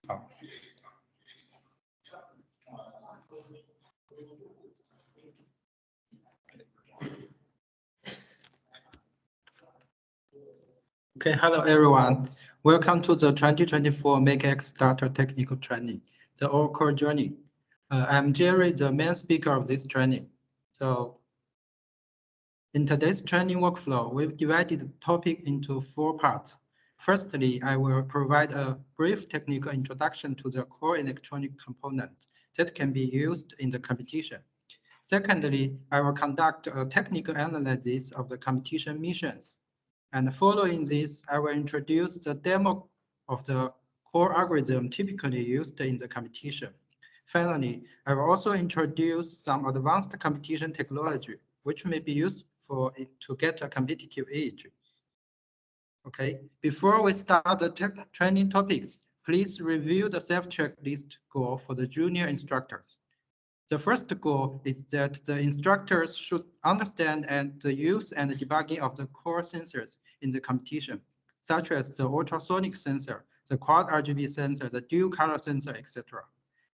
Okay, hello everyone. Welcome to the 2024 MakeX Starter Technical Training, the All-Core Journey. I'm Jerry, the main speaker of this training. So in today's training workflow, we've divided the topic into 4 parts. Firstly, I will provide a brief technical introduction to the core electronic components that can be used in the competition. Secondly, I will conduct a technical analysis of the competition missions. And following this, I will introduce the demo of the core algorithm typically used in the competition. Finally, I will also introduce some advanced competition technology, which may be used to get a competitive edge. Okay, before we start the training topics, please review the self-checklist goal for the junior instructors. The first goal is that the instructors should understand the use and the debugging of the core sensors in the competition, such as the ultrasonic sensor, the quad RGB sensor, the dual color sensor, etc.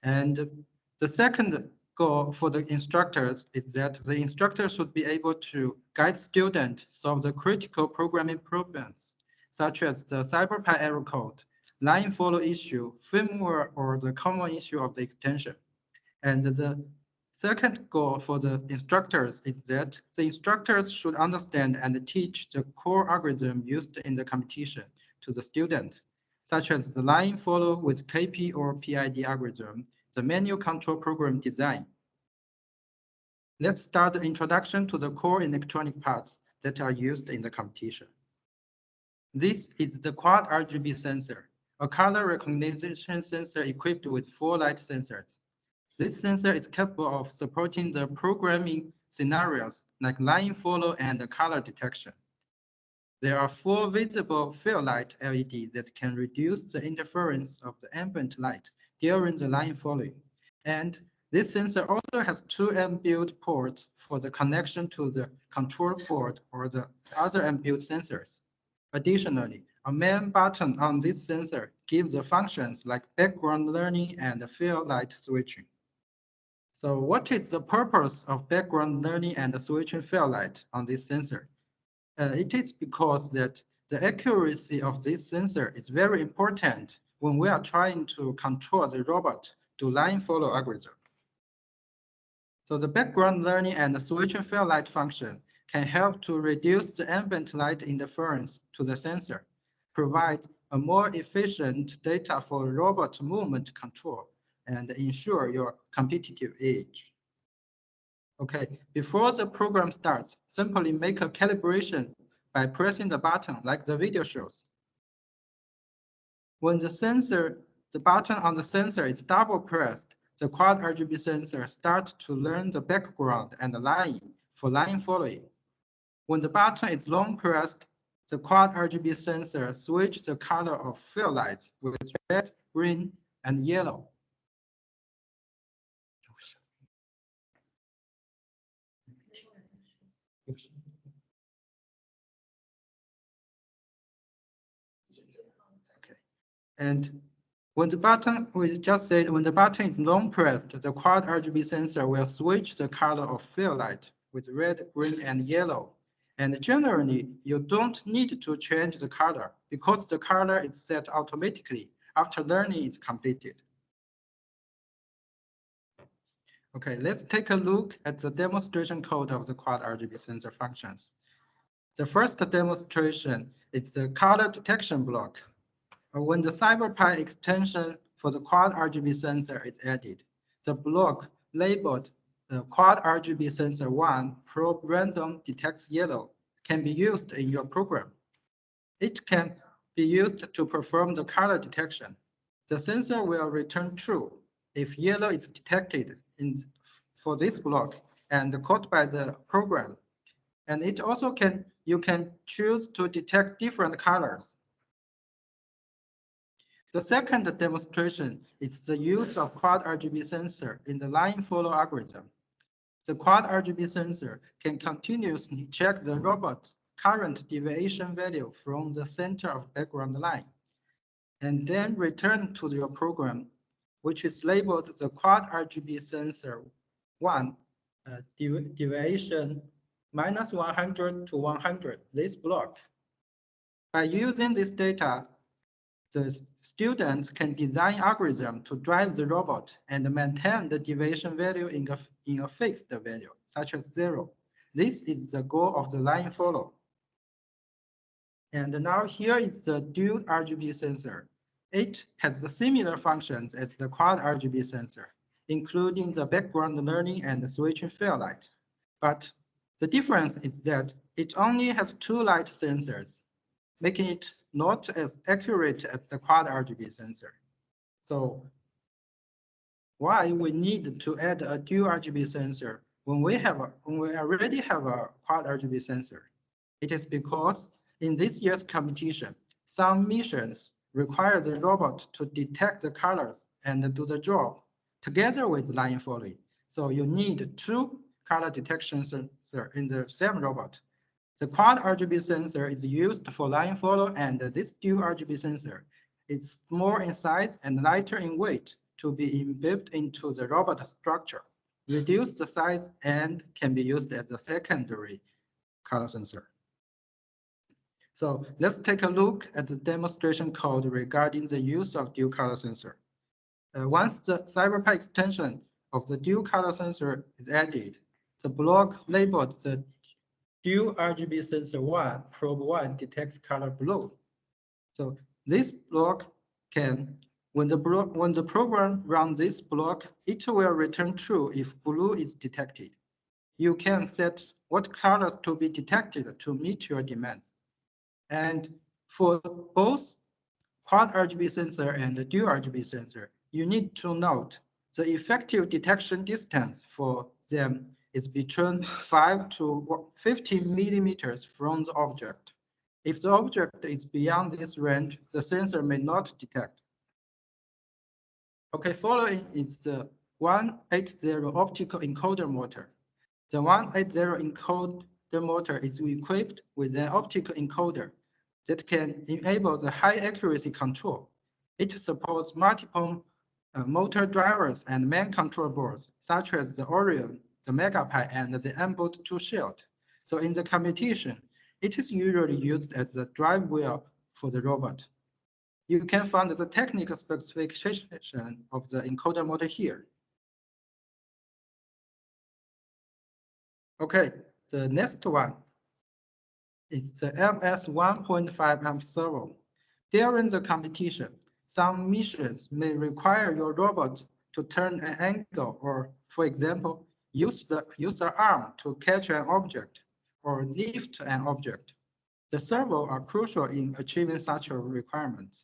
And the second goal for the instructors is that the instructors should be able to guide students solve the critical programming problems, such as the CyberPy error code, line follow issue, firmware, or the common issue of the extension. And the second goal for the instructors is that the instructors should understand and teach the core algorithm used in the competition to the students, such as the line follow with KP or PID algorithm, the manual control program design. Let's start the introduction to the core electronic parts that are used in the competition. This is the quad RGB sensor, a color recognition sensor equipped with 4 light sensors. This sensor is capable of supporting the programming scenarios like line follow and color detection. There are 4 visible field light LEDs that can reduce the interference of the ambient light during the line following. And this sensor also has 2 M-built ports for the connection to the control board or the other M-built sensors. Additionally, a main button on this sensor gives the functions like background learning and field light switching. So what is the purpose of background learning and switching field light on this sensor? It is because that the accuracy of this sensor is very important when we are trying to control the robot to line follow algorithm. So the background learning and the switching field light function can help to reduce the ambient light interference to the sensor, provide a more efficient data for robot movement control, and ensure your competitive edge. Okay, before the program starts, simply make a calibration by pressing the button like the video shows. When the button on the sensor is double pressed, the quad RGB sensor starts to learn the background and the line for line following. When the button is long pressed, the quad RGB sensor switches the color of field lights with red, green, and yellow. Okay. And when the button, we just said, when the button is long pressed, the quad RGB sensor will switch the color of field light with red, green, and yellow. And generally, you don't need to change the color because the color is set automatically after learning is completed. Okay, let's take a look at the demonstration code of the quad RGB sensor functions. The first demonstration is the color detection block. When the CyberPy extension for the quad RGB sensor is added, the block labeled the quad RGB sensor 1 probe random detects yellow can be used in your program. It can be used to perform the color detection. The sensor will return true if yellow is detected for this block and caught by the program. And it also you can choose to detect different colors. The second demonstration is the use of quad RGB sensor in the line follow algorithm. The quad RGB sensor can continuously check the robot's current deviation value from the center of background line. and then return to your program, which is labeled the quad RGB sensor 1, deviation minus 100 to 100, this block. By using this data, the students can design algorithm to drive the robot and maintain the deviation value in a fixed value, such as 0. This is the goal of the line follow. And now here is the dual RGB sensor. It has the similar functions as the quad RGB sensor, including the background learning and the switching field light. But the difference is that it only has 2 light sensors, making it not as accurate as the quad RGB sensor. So why we need to add a dual RGB sensor when we already have a quad RGB sensor? It is because in this year's competition, some missions require the robot to detect the colors and do the job together with line following. So you need 2 color detection sensors in the same robot. The quad RGB sensor is used for line follow, and this dual RGB sensor is small in size and lighter in weight to be embedded into the robot structure, reduce the size, and can be used as a secondary color sensor. So let's take a look at the demonstration code regarding the use of dual color sensor. Once the CyberPi extension of the dual color sensor is added, the block labeled the dual RGB sensor 1, probe 1 detects color blue. So this block can, when the program runs this block, it will return true if blue is detected. You can set what colors to be detected to meet your demands. And for both quad RGB sensor and the dual RGB sensor, you need to note the effective detection distance for them is between 5 to 15 millimeters from the object. If the object is beyond this range, the sensor may not detect. Okay, following is the 180 optical encoder motor. The 180 encoder motor is equipped with an optical encoder that can enable the high accuracy control. It supports multiple motor drivers and main control boards, such as the Orion, the MegaPi, and the M-Boot 2 Shield. So in the competition, it is usually used as the drive wheel for the robot. You can find the technical specification of the encoder motor here. Okay, the next one is the MS 1.5 amp servo. During the competition, some missions may require your robot to turn an angle or, for example, use the arm to catch an object or lift an object. The servo are crucial in achieving such a requirement.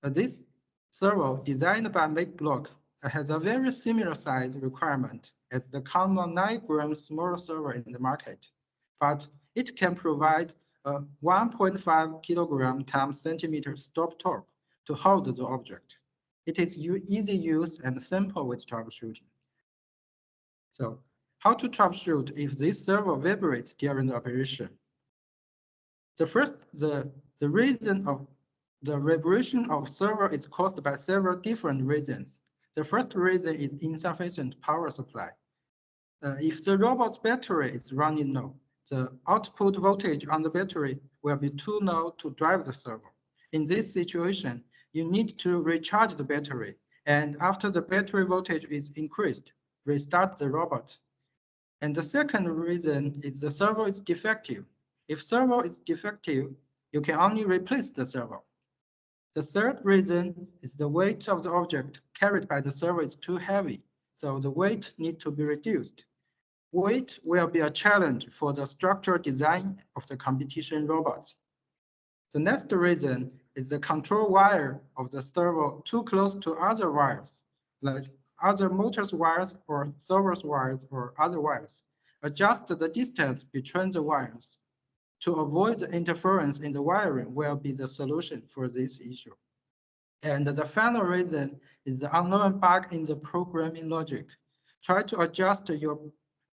This servo, designed by MakeBlock, has a very similar size requirement as the common 9-gram small servo in the market, but it can provide a 1.5 kilogram times centimeter stop torque to hold the object. It is easy use and simple with troubleshooting. So how to troubleshoot if this servo vibrates during the operation? The reason of the vibration of servo is caused by several different reasons. The first reason is insufficient power supply. If the robot's battery is running low, the output voltage on the battery will be too low to drive the servo. In this situation, you need to recharge the battery, and after the battery voltage is increased, restart the robot. And the second reason is the servo is defective. If servo is defective, you can only replace the servo. The third reason is the weight of the object carried by the servo is too heavy, so the weight needs to be reduced. Weight will be a challenge for the structural design of the competition robots. The next reason is the control wire of the servo too close to other wires, like other motors wires or servo's wires or other wires. Adjust the distance between the wires to avoid the interference in the wiring will be the solution for this issue. And the final reason is the unknown bug in the programming logic. Try to adjust your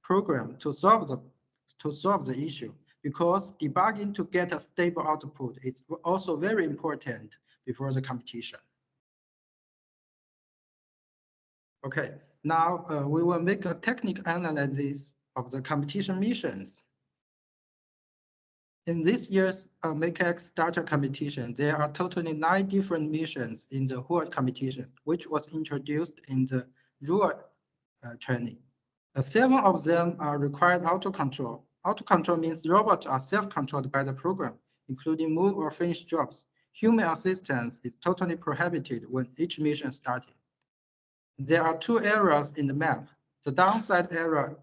program to solve the issue, because debugging to get a stable output is also very important before the competition. Okay, now we will make a technical analysis of the competition missions. In this year's MakeX Starter competition, there are totally 9 different missions in the whole competition, which was introduced in the rule training. 7 of them are required auto control. Auto control means robots are self-controlled by the program, including move or finish jobs. Human assistance is totally prohibited when each mission started. There are 2 areas in the map. The downside area,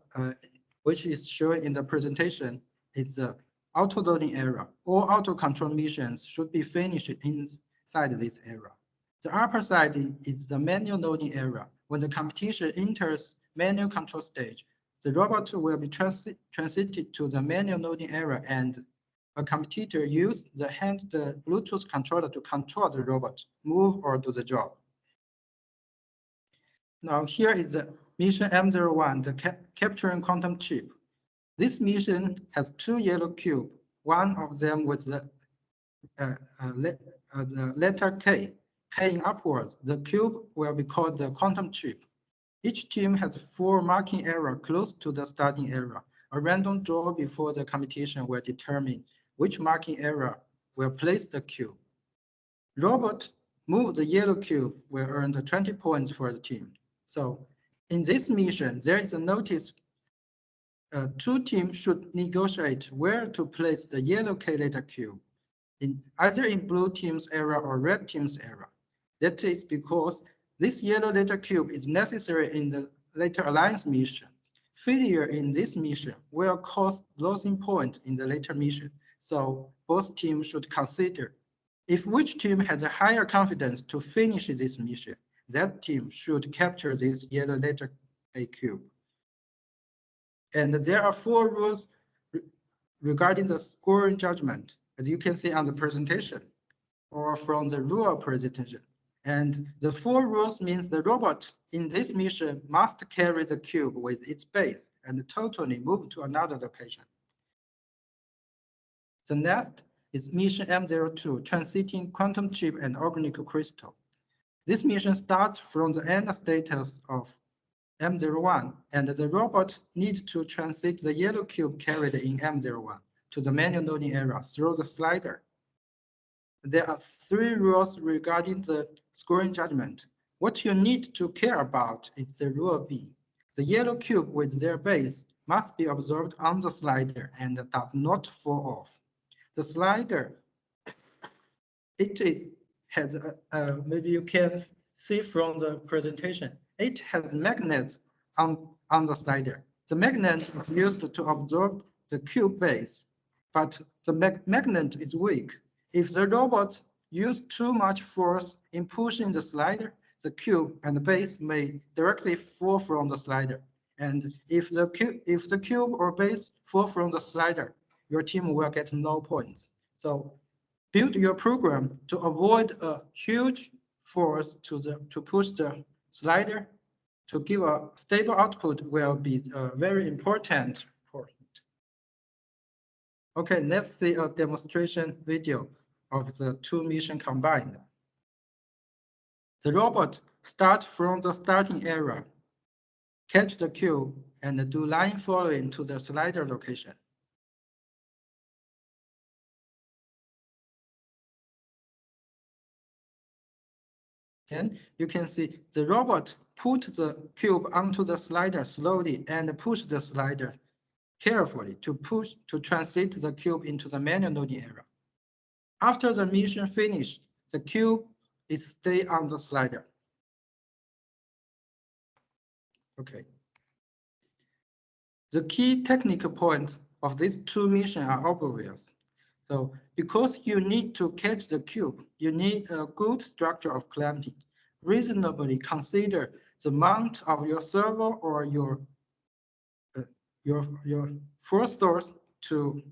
which is shown in the presentation, is the auto-loading area. All auto-control missions should be finished inside this area. The upper side is the manual loading area. When the competition enters manual control stage, the robot will be transited to the manual loading area, and a competitor uses the Bluetooth controller to control the robot, move or do the job. Now here is the mission M01, the capturing quantum chip. This mission has 2 yellow cubes, one of them with the letter K, K upwards. The cube will be called the quantum chip. Each team has 4 marking areas close to the starting area. A random draw before the competition will determine which marking area will place the cube. Robot move the yellow cube will earn the 20 points for the team. So in this mission, there is a notice 2 teams should negotiate where to place the yellow K letter cube, either in blue team's area or red team's area. That is because this yellow letter cube is necessary in the later alliance mission. Failure in this mission will cause losing point in the later mission. So both teams should consider if which team has a higher confidence to finish this mission, that team should capture this yellow letter A cube. And there are 4 rules regarding the scoring judgment, as you can see on the presentation or from the rule presentation. And the 4 rules means the robot in this mission must carry the cube with its base and totally move to another location. The next is mission M02, transiting quantum chip and organic crystal. This mission starts from the end status of M01, and the robot needs to transit the yellow cube carried in M01 to the manual loading area through the slider. There are 3 rules regarding the scoring judgment. What you need to care about is the rule B. The yellow cube with their base must be observed on the slider and does not fall off. The slider, has maybe you can see from the presentation, it has magnets on the slider. The magnet is used to absorb the cube base, but the magnet is weak. If the robot uses too much force in pushing the slider, the cube and the base may directly fall from the slider. And if the cube or base fall from the slider, your team will get no points. So build your program to avoid a huge force to push the slider. To give a stable output will be very important for it. Okay, let's see a demonstration video of the 2 missions combined. The robot starts from the starting area, catch the cube, and do line following to the slider location. Then you can see the robot put the cube onto the slider slowly and push the slider carefully to transit the cube into the manual loading area. After the mission finished, the cube is stay on the slider. Okay. The key technical points of these 2 missions are obvious. So because you need to catch the cube, you need a good structure of clamping. Reasonably consider the mount of your server or your force source to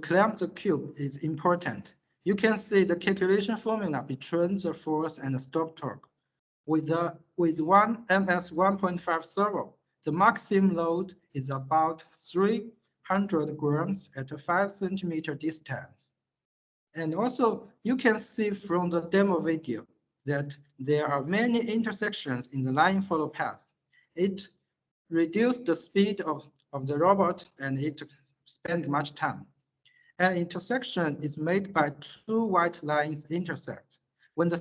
clamp the cube is important. You can see the calculation formula between the force and the stop torque. With one MS 1.5 servo, the maximum load is about 300 100 grams at a 5 centimeter distance. And also, you can see from the demo video that there are many intersections in the line follow path. It reduced the speed of the robot and it spent much time. An intersection is made by two white lines intersect. When the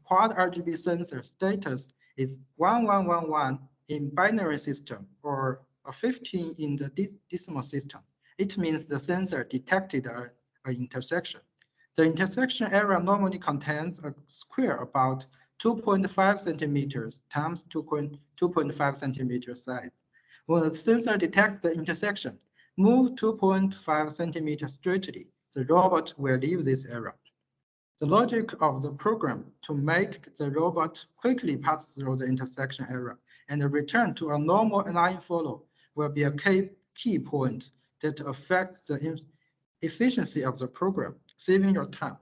quad RGB sensor status is 1111 in binary system or a 15 in the decimal system, it means the sensor detected an intersection. The intersection area normally contains a square about 2.5 centimeters times 2.5 centimeter size. When the sensor detects the intersection, move 2.5 centimeters straightly, the robot will leave this area. The logic of the program to make the robot quickly pass through the intersection area and return to a normal line follow will be a key point that affects the efficiency of the program, saving your time.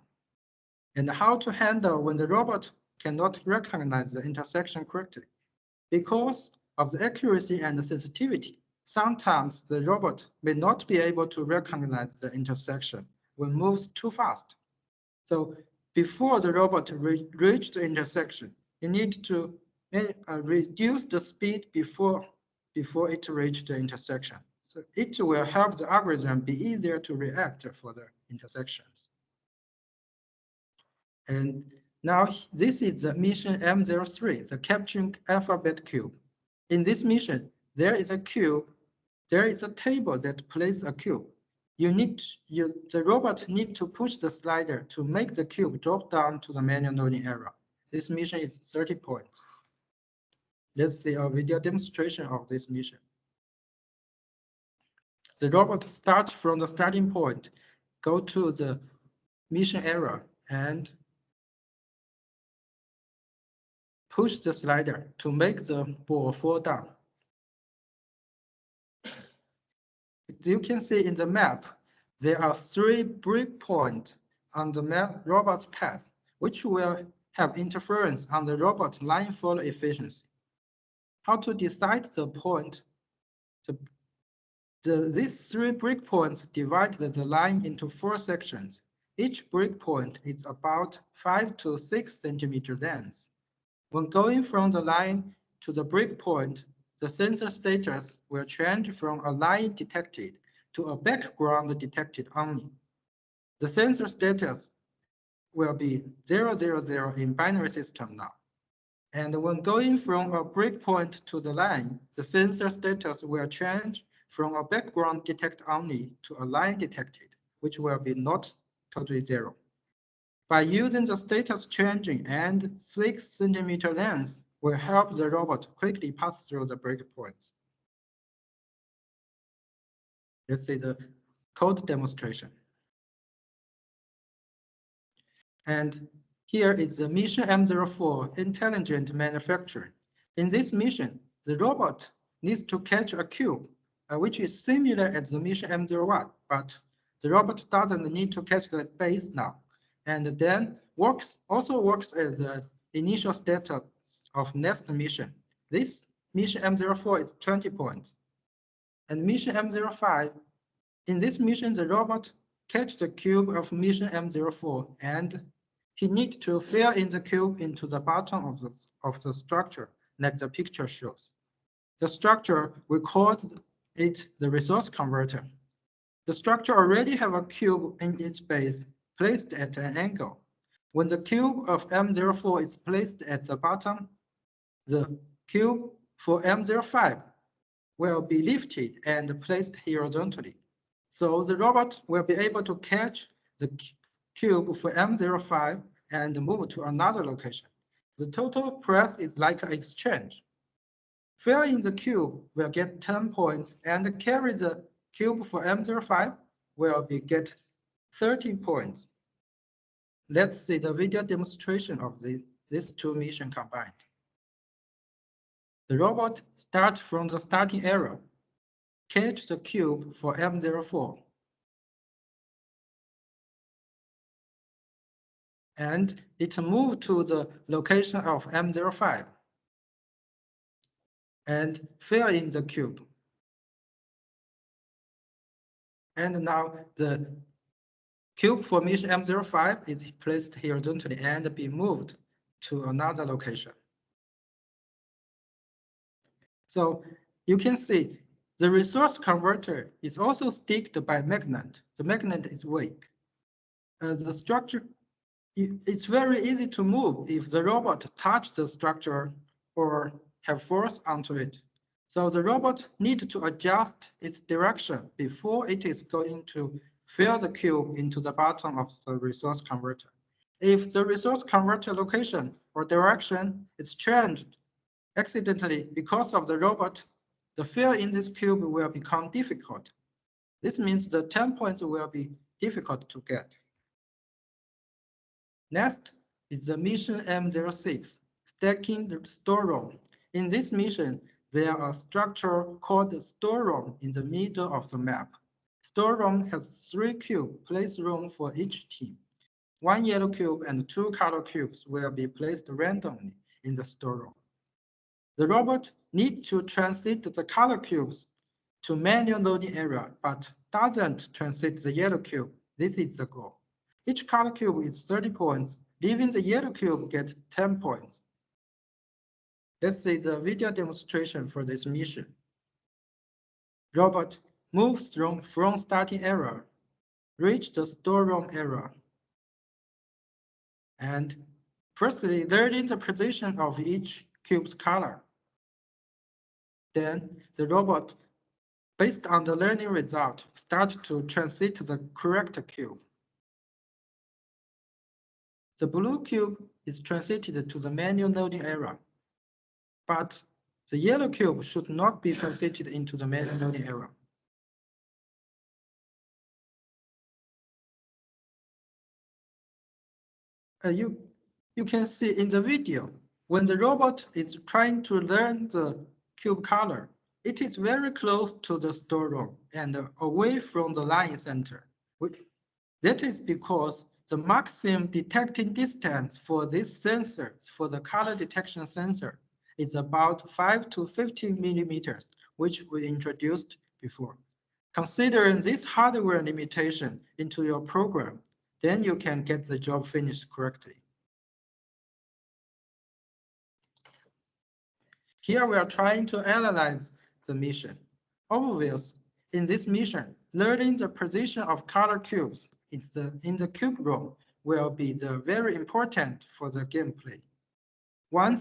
And how to handle when the robot cannot recognize the intersection correctly. Because of the accuracy and the sensitivity, sometimes the robot may not be able to recognize the intersection when it moves too fast. So before the robot reaches the intersection, you need to reduce the speed before it reaches the intersection. So it will help the algorithm be easier to react for the intersections. And now this is the mission M03, the capturing alphabet cube. In this mission, there is a table that places a cube. The robot needs to push the slider to make the cube drop down to the manual loading area. This mission is 30 points. Let's see a video demonstration of this mission. The robot starts from the starting point, go to the mission area, and push the slider to make the ball fall down. You can see in the map, there are 3 breakpoints on the robot's path, which will have interference on the robot line follow efficiency. How to decide the point? These 3 breakpoints divide the line into 4 sections. Each breakpoint is about 5 to 6 centimeter length. When going from the line to the breakpoint, the sensor status will change from a line detected to a background detected only. The sensor status will be 000 in binary system now. And when going from a breakpoint to the line, the sensor status will change from a background detect only to a line detected, which will be not totally 0. By using the status changing and 6 centimeter length will help the robot quickly pass through the breakpoints. Let's see the code demonstration. And here is the mission M04 intelligent manufacturing. In this mission, the robot needs to catch a cube, which is similar as the mission M01, but the robot doesn't need to catch the base now. And then also works as the initial status of next mission. This mission M04 is 20 points. And mission M05, in this mission, the robot catch the cube of mission M04 and he needs to fill in the cube into the bottom of the structure, like the picture shows. The structure, we call it the resource converter. The structure already have a cube in its base placed at an angle. When the cube of M04 is placed at the bottom, the cube for M05 will be lifted and placed horizontally. So the robot will be able to catch the cube for M05 and move to another location. The total price is like an exchange. Fill in the cube will get 10 points and carry the cube for M05 will get 30 points. Let's see the video demonstration of these 2 missions combined. The robot starts from the starting area, catch the cube for M04, and it moves to the location of M05 and fill in the cube. And now the cube for mission M05 is placed horizontally and be moved to another location. So you can see the resource converter is also sticked by magnet. The magnet is weak. The structure, it's very easy to move if the robot touch the structure or have force onto it. So the robot needs to adjust its direction before it is going to fill the cube into the bottom of the resource converter. If the resource converter location or direction is changed accidentally because of the robot, the fill in this cube will become difficult. This means the 10 points will be difficult to get. Next is the mission M06, stacking the storeroom. In this mission, there are a structure called the storeroom in the middle of the map. Storeroom has 3 cube place room for each team. 1 yellow cube and 2 color cubes will be placed randomly in the storeroom. The robot needs to transit the color cubes to manual loading area, but doesn't transit the yellow cube. This is the goal. Each color cube is 30 points, leaving the yellow cube gets 10 points. Let's see the video demonstration for this mission. Robot moves from starting area, reach the storeroom area, and firstly learning the position of each cube's color. Then the robot, based on the learning result, start to transit the correct cube. The blue cube is transited to the manual loading area, but the yellow cube should not be transited into the manual loading area. You can see in the video, when the robot is trying to learn the cube color, it is very close to the storeroom and away from the line center. That is because the maximum detecting distance for this sensor, for the color detection sensor, is about 5 to 15 millimeters, which we introduced before. Considering this hardware limitation into your program, then you can get the job finished correctly. Here we are trying to analyze the mission. Obvious, in this mission, learning the position of color cubes in the cube row will be very important for the gameplay. One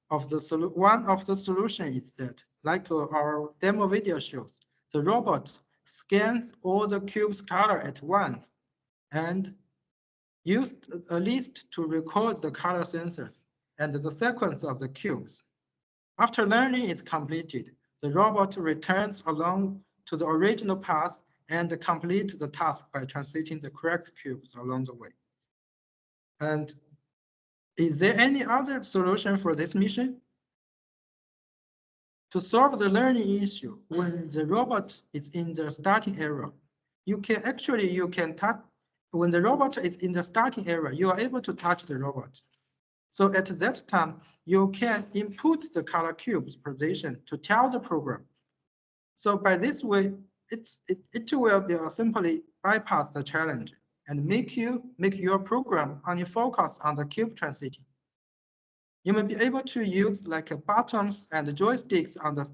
of the solutions is that, like our demo video shows, the robot scans all the cubes color at once and used a list to record the color sensors and the sequence of the cubes. After learning is completed, the robot returns along to the original path and complete the task by transiting the correct cubes along the way. And is there any other solution for this mission? To solve the learning issue, when the robot is in the starting area, you can touch, when the robot is in the starting area, you are able to touch the robot. So at that time, you can input the color cube's position to tell the program. So by this way, it will be simply bypass the challenge and make your program only focus on the cube transiting. You may be able to use like buttons and joysticks on the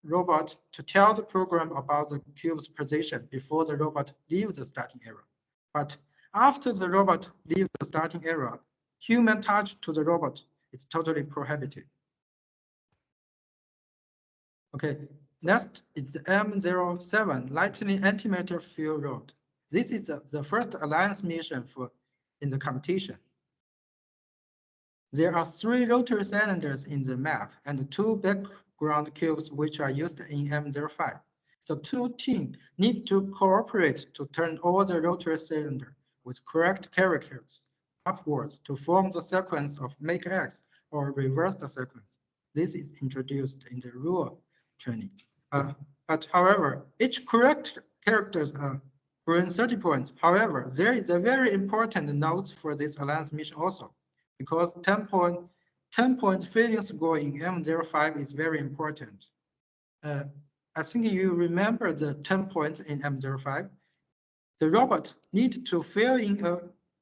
robot to tell the program about the cube's position before the robot leaves the starting area. But after the robot leaves the starting area, human touch to the robot is totally prohibited. Okay, next is the M07 Lightning Antimatter Field Road. This is the first Alliance mission in the competition. There are 3 rotary cylinders in the map and 2 background cubes which are used in M05. So 2 teams need to cooperate to turn all the rotary cylinders with correct characters upwards to form the sequence of MakeX or reverse the sequence. This is introduced in the rule training. But however, each correct characters earn 30 points. However, there is a very important note for this Alliance mission also, because 10 point failing score in M05 is very important. I think you remember the 10 points in M05. The robot needs to fill in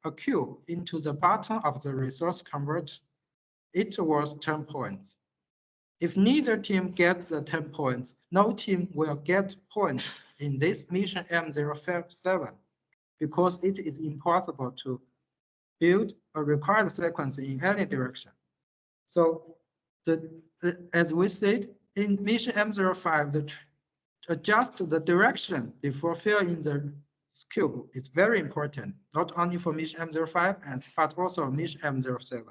a cube into the bottom of the resource converter. It was 10 points. If neither team gets the 10 points, no team will get points in this mission M07 because it is impossible to build a required sequence in any direction. So as we said, in mission M05, adjust the direction before filling the cube is very important, not only for mission M05, but also mission M07.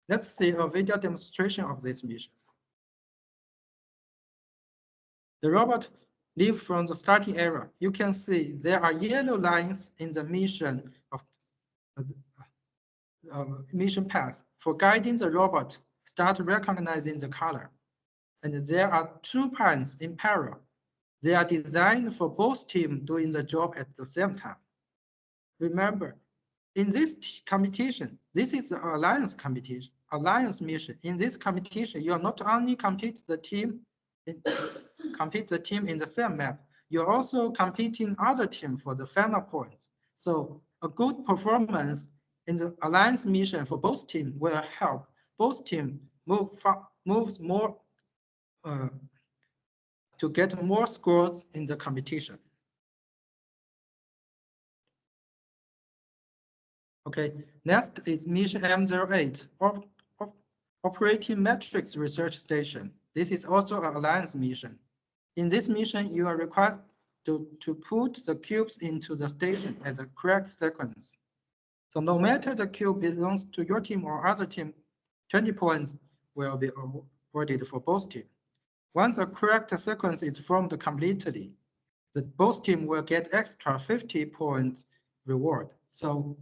Let's see a video demonstration of this mission. The robot leaves from the starting area. You can see there are yellow lines in the mission mission path. For guiding the robot, start recognizing the color. And there are 2 points in parallel. They are designed for both teams doing the job at the same time. Remember, in this competition, this is the alliance competition, alliance mission. In this competition, you are not only compete the team in the same map, you're also competing other team for the final points. So a good performance in the alliance mission for both teams will help both teams moves more to get more scores in the competition. Okay, next is mission M08, Operating Matrix Research Station. This is also an alliance mission. In this mission, you are required to put the cubes into the station at the correct sequence. So no matter the cube belongs to your team or other team, 20 points will be awarded for both teams. Once the correct sequence is formed completely, both teams will get extra 50 points reward. So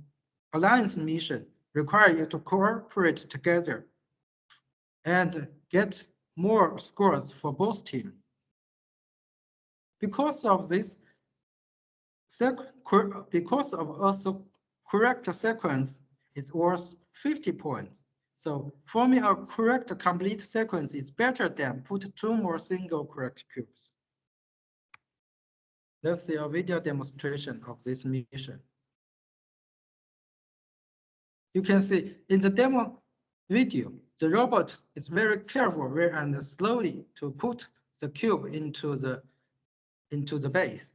alliance mission require you to cooperate together and get more scores for both teams. Because of this, because of also correct sequence is worth 50 points. So forming a correct complete sequence is better than put 2 more single correct cubes. Let's see a video demonstration of this mission. You can see in the demo video, the robot is very careful and slowly to put the cube into the base.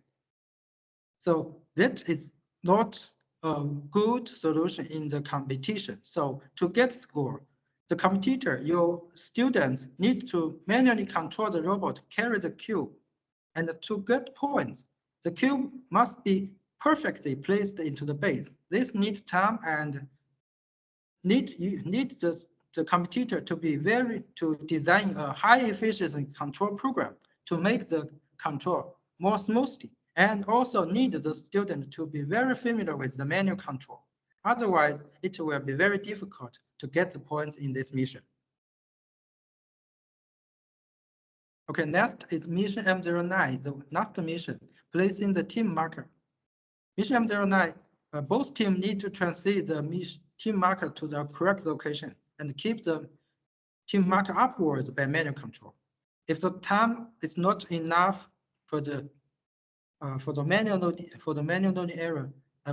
So that is not a good solution in the competition. So to get score, the competitor, your students need to manually control the robot, carry the cube, and to get points, the cube must be perfectly placed into the base. This needs time and you need the competitor to design a high efficiency control program to make the control more smoothly, and also need the student to be very familiar with the manual control. Otherwise, it will be very difficult to get the points in this mission. Okay, next is mission M09, the last mission, placing the team marker. Mission M09, both teams need to transit the team marker to the correct location and keep the team marker upwards by manual control. If the time is not enough for the manual loading error,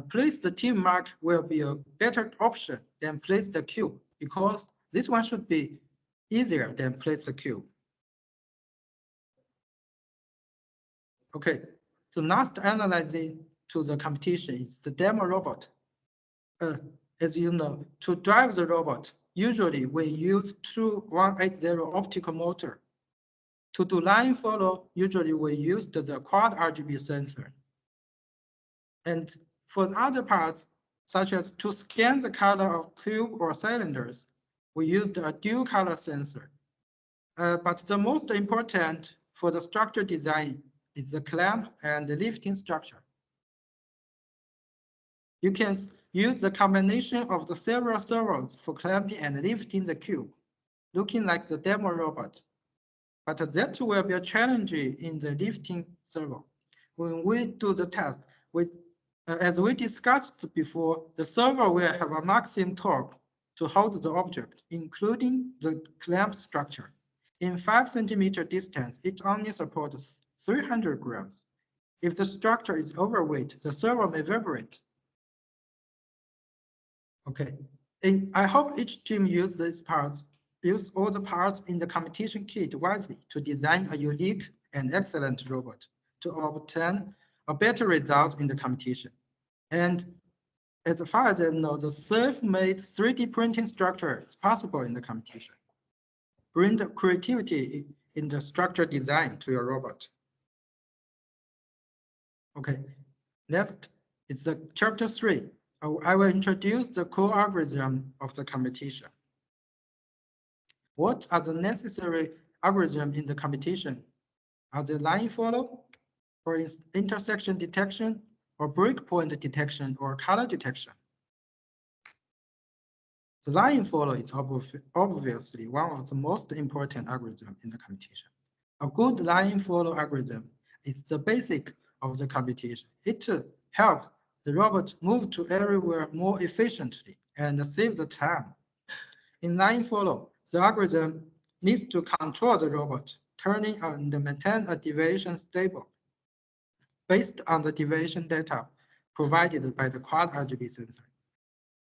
place the team mark will be a better option than place the cube, because this one should be easier than place the cube. Okay, so last analyzing to the competition is the demo robot. As you know, to drive the robot, usually we use 2180 optical motor. To do line follow, usually we use the quad RGB sensor. And for the other parts, such as to scan the color of cube or cylinders, we used a dual color sensor. But the most important for the structure design is the clamp and the lifting structure. You can use the combination of the several servos for clamping and lifting the cube, looking like the demo robot. But that will be a challenge in the lifting servo. When we do the test, as we discussed before, the servo will have a maximum torque to hold the object, including the clamp structure. in 5 centimeter distance, it only supports 300 grams. If the structure is overweight, the servo may vibrate. Okay, and I hope each team use all the parts in the competition kit wisely to design a unique and excellent robot to obtain a better result in the competition. And as far as I know, the self-made 3D printing structure is possible in the competition. Bring the creativity in the structure design to your robot. Okay, next is the chapter 3. I will introduce the core algorithm of the competition. What are the necessary algorithms in the competition? Are they line follow, or intersection detection, or breakpoint detection, or color detection? The line follow is obviously one of the most important algorithms in the competition. A good line follow algorithm is the basic of the competition. It helps the robot move to everywhere more efficiently and save the time. In line follow, the algorithm needs to control the robot, turning and maintain a deviation stable based on the deviation data provided by the quad RGB sensor.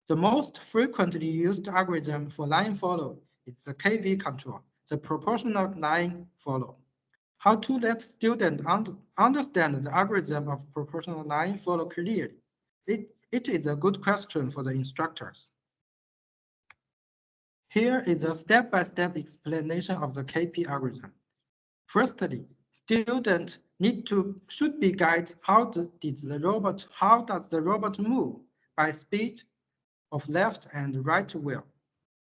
The most frequently used algorithm for line follow is the KV control, the proportional line follow. How to let students understand the algorithm of proportional line follow clearly? It is a good question for the instructors. Here is a step-by-step explanation of the KP algorithm. Firstly, students should be guided how does the robot move by speed of left and right wheel.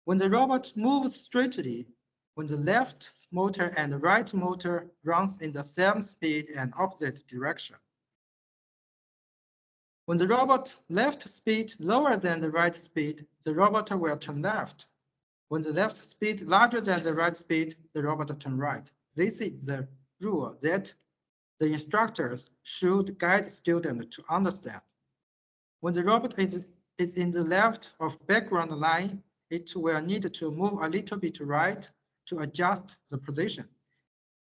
When the robot moves straightly, when the left motor and right motor runs in the same speed and opposite direction. When the robot left speed lower than the right speed, the robot will turn left. When the left speed larger than the right speed, the robot turn right. This is the rule that the instructors should guide students to understand. When the robot is in the left of background line, it will need to move a little bit right to adjust the position.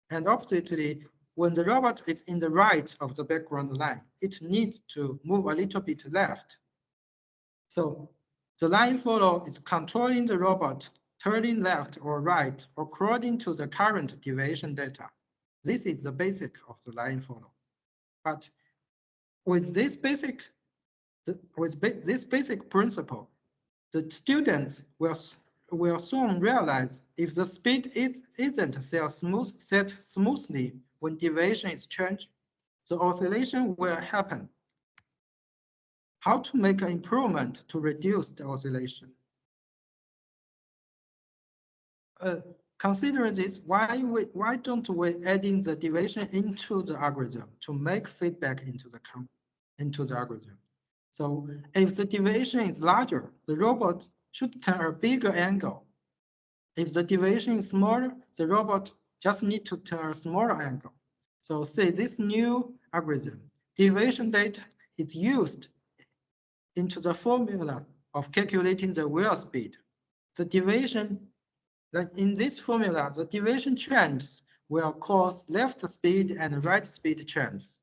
And oppositely, when the robot is in the right of the background line, it needs to move a little bit left. So the line follow is controlling the robot turning left or right according to the current deviation data. This is the basic of the line follow. But with this basic principle, the students will soon realize if the speed isn't set smoothly when deviation is changed, the oscillation will happen. How to make an improvement to reduce the oscillation? Considering this, why don't we add in the deviation into the algorithm to make feedback into the algorithm? So if the deviation is larger, the robot should turn a bigger angle. If the deviation is smaller, the robot just needs to turn a smaller angle. So say this new algorithm, deviation data is used into the formula of calculating the wheel speed. The deviation, like in this formula, the deviation trends will cause left speed and right speed trends.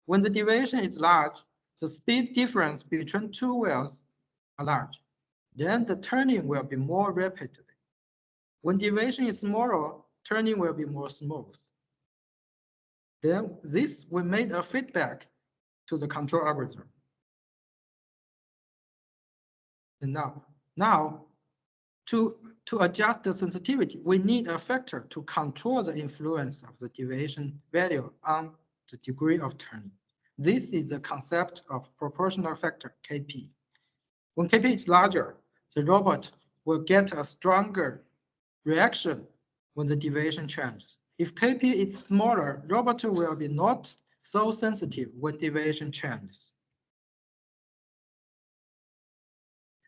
When the deviation is large, the speed difference between two wheels are large. Then the turning will be more rapidly. When deviation is smaller, turning will be more smooth. Then this will make a feedback to the control algorithm. And now to adjust the sensitivity, we need a factor to control the influence of the deviation value on the degree of turning. This is the concept of proportional factor, Kp. When Kp is larger, the robot will get a stronger reaction when the deviation changes. If Kp is smaller, robot will be not so sensitive when deviation changes.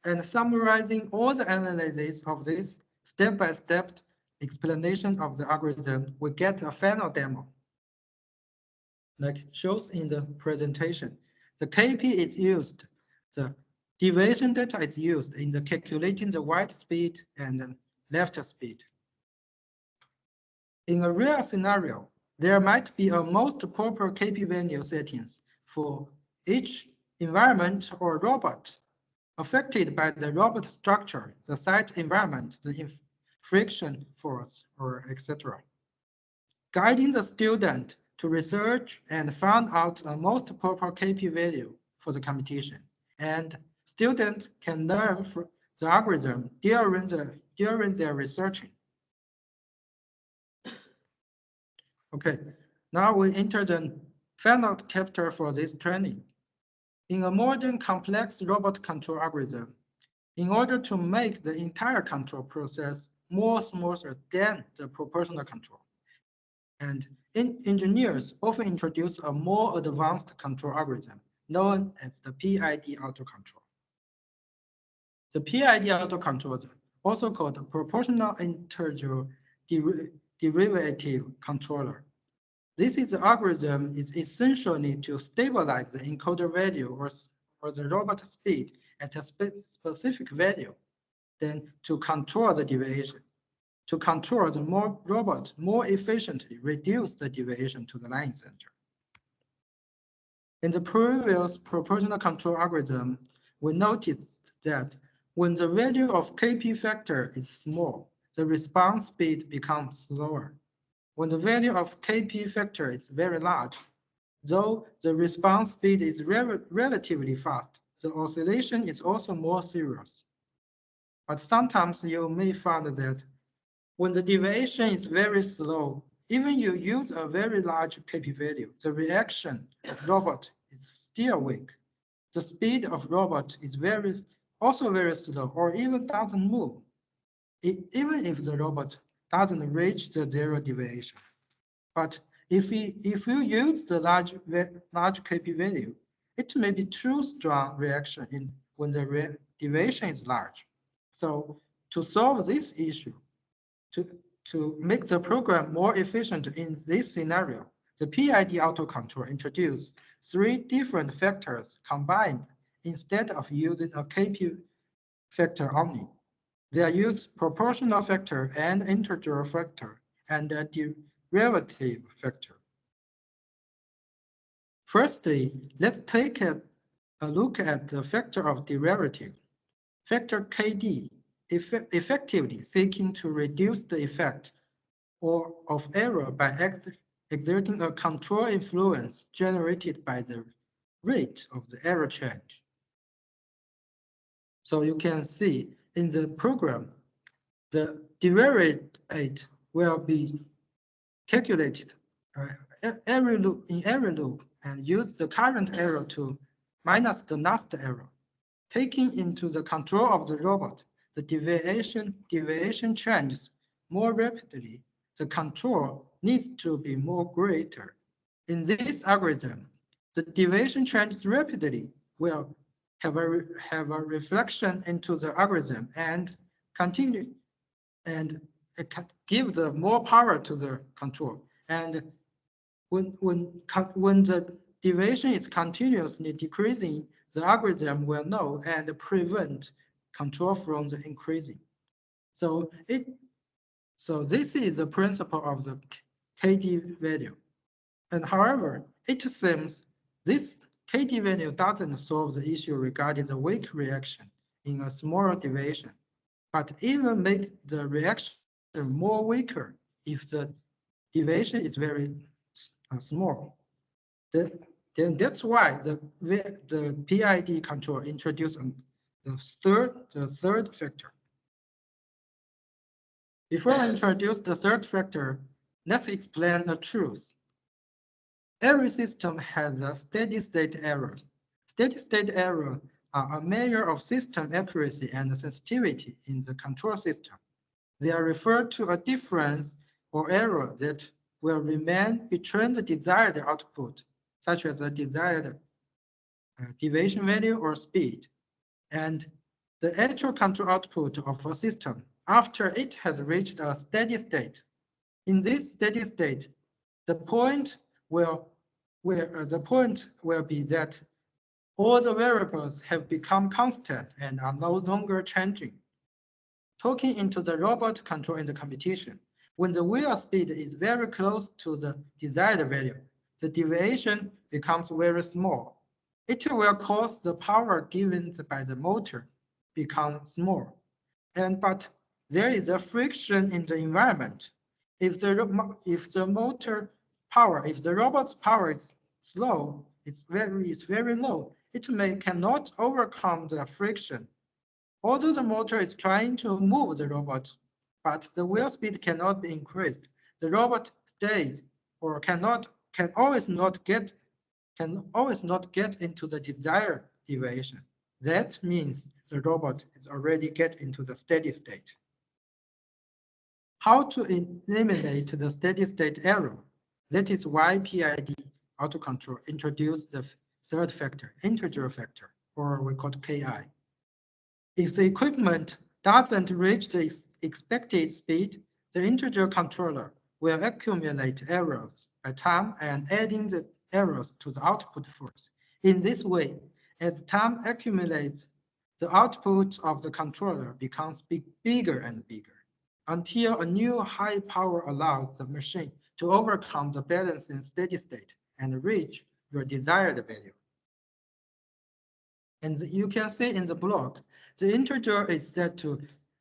And summarizing all the analysis of this step-by-step explanation of the algorithm, we get a final demo. Like shows in the presentation. The Kp is used, the deviation data is used in the calculating the right speed and left speed. In a real scenario, there might be a most proper KP value settings for each environment or robot affected by the robot structure, the site environment, the friction force, or etc. Guiding the student to research and find out a most proper KP value for the computation. And students can learn the algorithm during their researching. Okay, now we enter the final chapter for this training. In a modern complex robot control algorithm, in order to make the entire control process more smoother than the proportional control, and engineers often introduce a more advanced control algorithm known as the PID autocontrol. The PID autocontrol is also called proportional integer derivative controller. This is the algorithm is essentially to stabilize the encoder value or the robot speed at a specific value, then to control the deviation. To control the robot more efficiently, reduce the deviation to the line center. In the previous proportional control algorithm, we noticed that when the value of KP factor is small, the response speed becomes slower. When the value of KP factor is very large, though the response speed is relatively fast, the oscillation is also more serious. But sometimes you may find that when the deviation is very slow, even you use a very large KP value, the reaction of robot is still weak. The speed of robot is also very slow or even doesn't move, even if the robot doesn't reach the zero deviation. But if you use the large KP value, it may be too strong reaction when the deviation is large. So to solve this issue, to make the program more efficient in this scenario, the PID autocontrol introduced 3 different factors combined instead of using a KP factor only. They use proportional factor and integer factor and a derivative factor. Firstly, let's take a look at the factor of derivative. Factor KD effectively seeking to reduce the effect of error by exerting a control influence generated by the rate of the error change. So you can see in the program, the derivative will be calculated in every loop and use the current error to minus the last error. Taking into the control of the robot, the deviation changes more rapidly. The control needs to be more greater. In this algorithm, the deviation changes rapidly will have a reflection into the algorithm and continue and give the more power to the control. And when the deviation is continuously decreasing, the algorithm will know and prevent control from the increasing. So this is the principle of the KD value. And however, it seems this KD value doesn't solve the issue regarding the weak reaction in a smaller deviation, but even make the reaction more weaker if the deviation is very small. Then that's why the PID control introduced the third factor. Before I introduce the third factor, let's explain a truth. Every system has a steady-state error. Steady-state error are a measure of system accuracy and sensitivity in the control system. They are referred to a difference or error that will remain between the desired output, such as the desired deviation value or speed, and the actual control output of a system after it has reached a steady state. In this steady state, the point will be that all the variables have become constant and are no longer changing. Talking into the robot control in the computation, When the wheel speed is very close to the desired value, the deviation becomes very small. It will cause the power given by the motor become small. But there is a friction in the environment. If the robot's power is slow, it's very low, it cannot overcome the friction. Although the motor is trying to move the robot, but the wheel speed cannot be increased. The robot stays or can always not get into the desired deviation. That means the robot is already get into the steady state. How to eliminate the steady state error? That is why PID autocontrol introduced the third factor, integer factor, or we call it KI. If the equipment doesn't reach the expected speed, the integer controller will accumulate errors by time and adding the errors to the output force. In this way, as time accumulates, the output of the controller becomes bigger and bigger until a new high power allows the machine to overcome the balance in steady state and reach your desired value. And you can see in the block, the integer is set to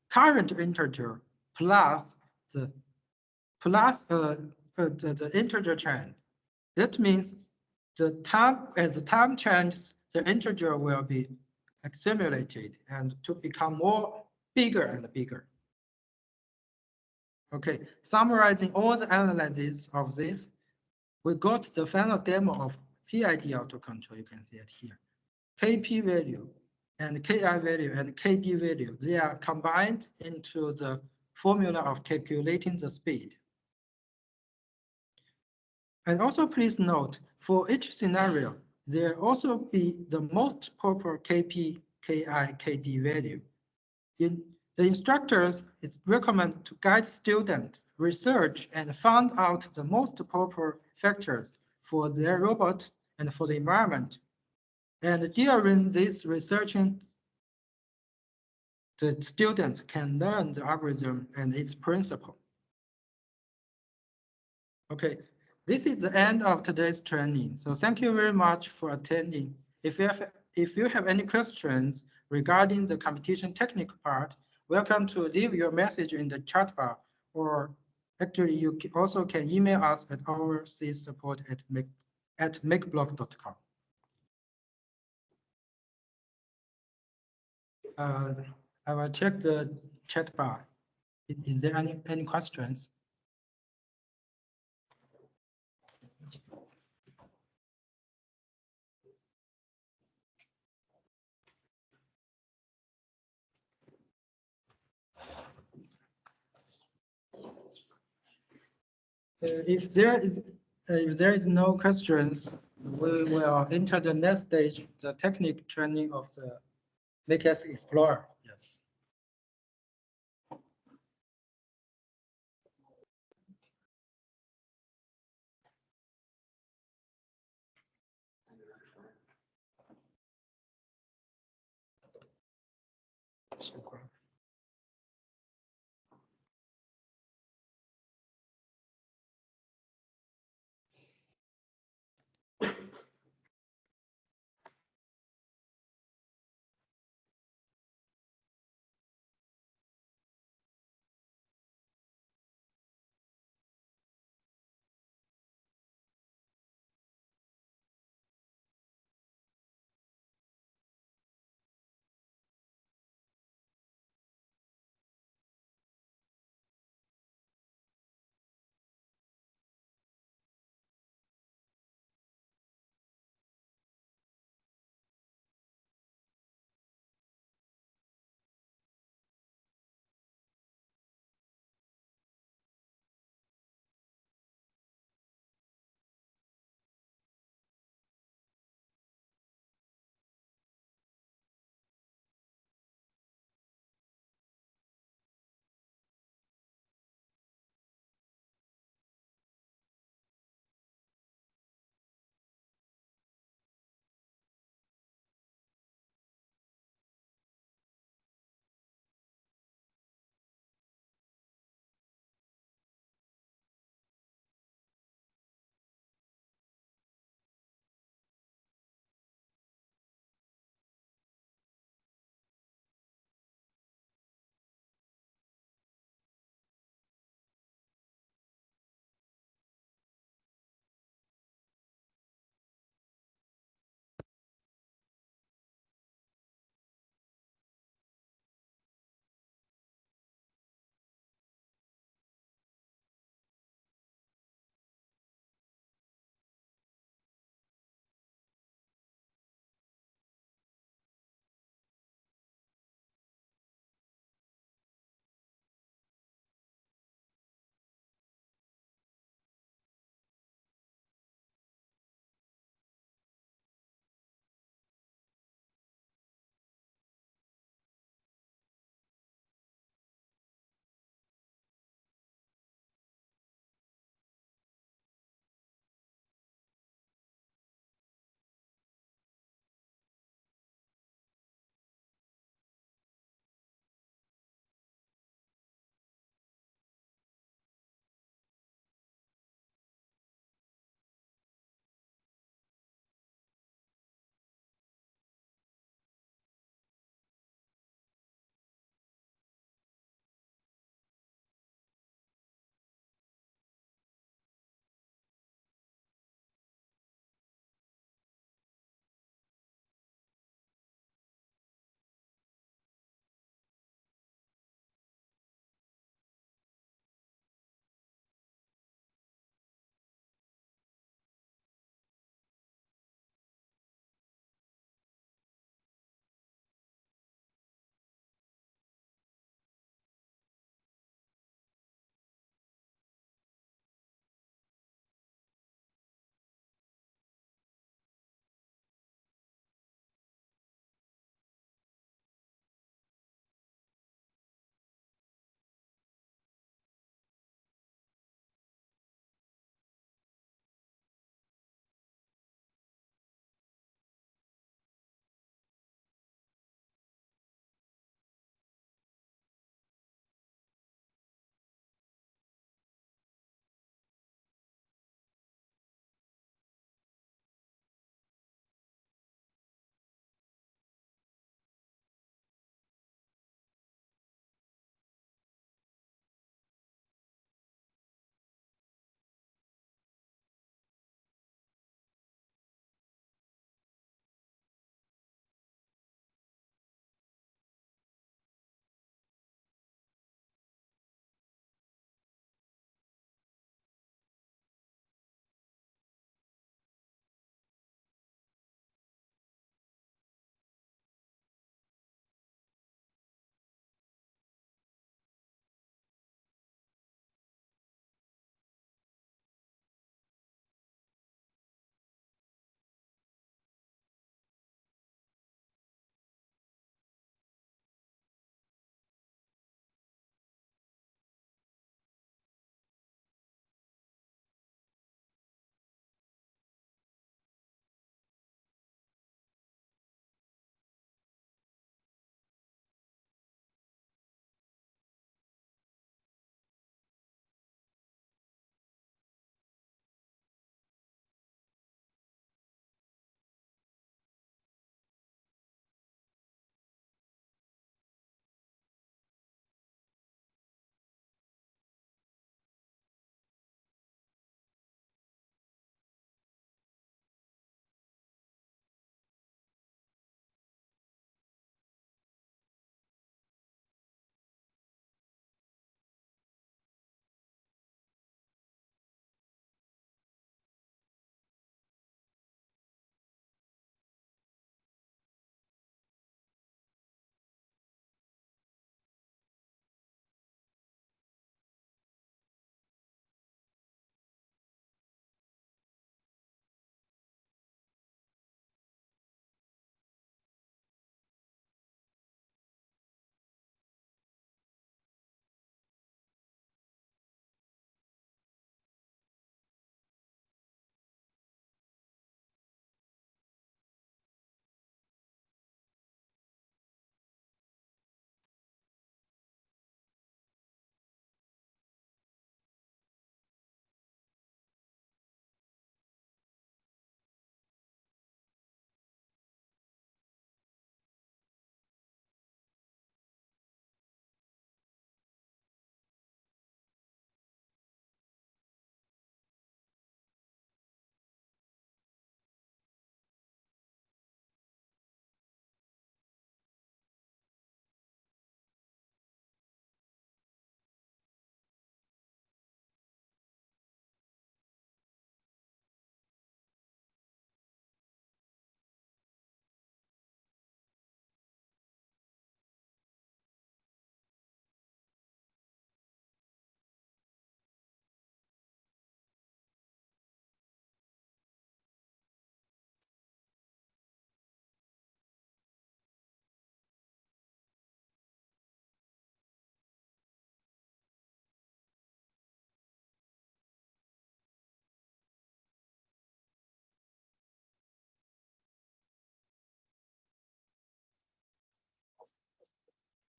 current integer plus the integer change. That means as the time changes, the integer will be accumulated and to become bigger and bigger. Okay, summarizing all the analysis of this, we got the final demo of PID autocontrol. You can see it here. KP value and KI value and KD value, they are combined into the formula of calculating the speed. And also please note, for each scenario, there also be the most proper KP, KI, KD value. The instructors recommend to guide students research and find out the most proper factors for their robot and for the environment. And during this researching, the students can learn the algorithm and its principle. Okay, this is the end of today's training. So thank you very much for attending. If you have any questions regarding the competition technical part, welcome to leave your message in the chat bar, or actually you also can email us at overseasupport@makeblog.com. I will check the chat bar. Is there any questions? If there is no questions, we will enter the next stage, the technical training of the MakeX Explorer. Yes.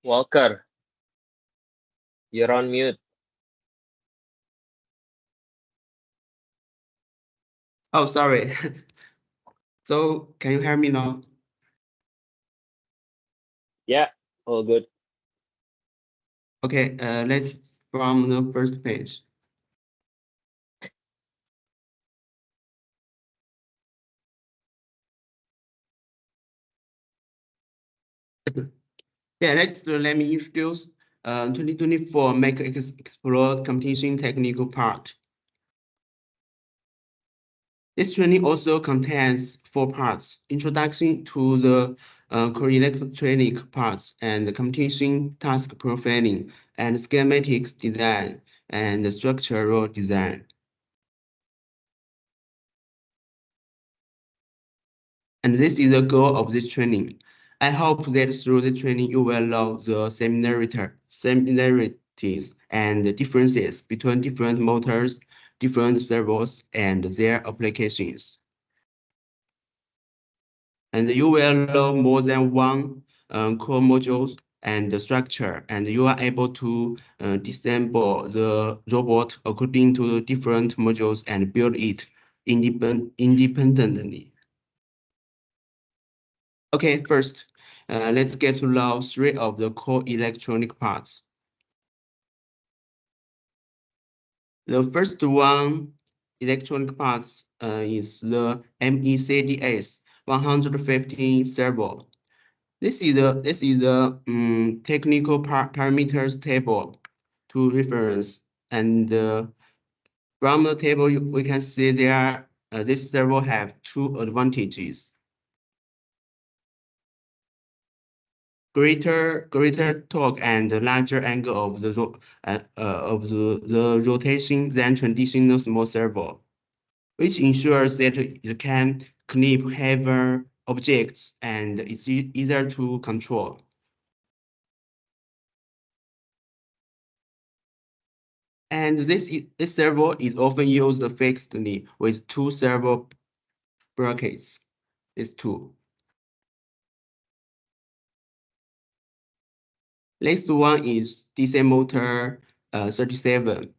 Walker, you're on mute. Oh, sorry. So can you hear me now? Yeah, all good. Okay, let's from the first page. Yeah, let me introduce 2024 MakeX Explore competition technical part. This training also contains four parts: introduction to the core electronic parts and the competition task profiling and schematics design and structural design. And this is the goal of this training. I hope that through the training you will love the similarities and the differences between different motors, different servos, and their applications. And you will love more than one core modules and the structure, and you are able to disassemble the robot according to the different modules and build it independently. Okay, first, let's get to know three of the core electronic parts. The first one, electronic parts, is the MECDS 115 servo. This is a technical parameters table to reference, and from the table we can see this servo have two advantages: greater torque and larger angle of the rotation than traditional small servo, which ensures that it can clip heavier objects and it's easier to control. And this servo is often used fixedly with two servo brackets. These two. Next one is DC motor 37.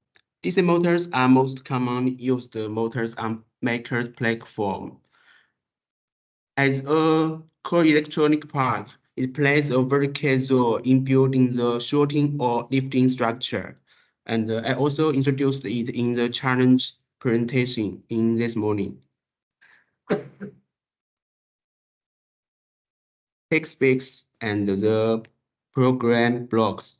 DC motors are most commonly used motors on Maker's platform. As a core electronic part, it plays a very key role in building the shorting or lifting structure. And I also introduced it in the challenge presentation in this morning. Text specs and the program blocks.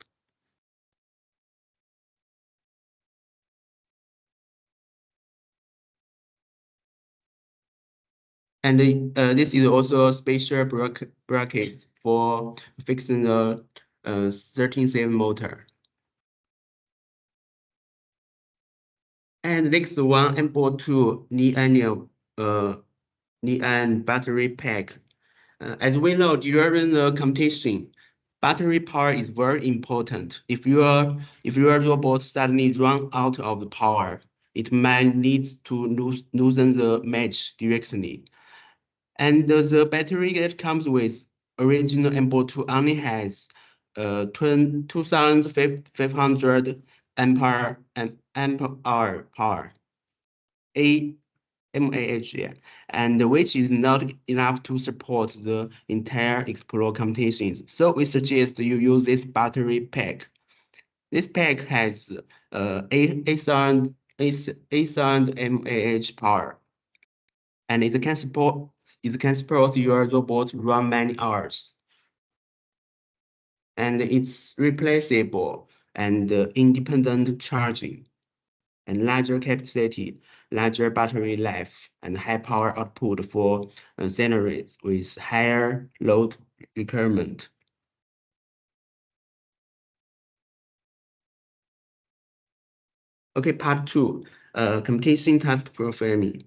And this is also a special bracket for fixing the 13-7 motor. And next one, import to neon battery pack. As we know, during the competition, battery power is very important. If your robot suddenly run out of the power, it might need to loosen the match directly. And the battery that comes with original M.2 only has 2,500 ampere hour power, A mAh, yeah, and which is not enough to support the entire Explorer competitions. So we suggest you use this battery pack. This pack has 8,000 mAh power, and it can support your robot run many hours. And it's replaceable and independent charging, and larger capacity, larger battery life, and high power output for scenarios with higher load requirement. Okay, part two, competition task programming.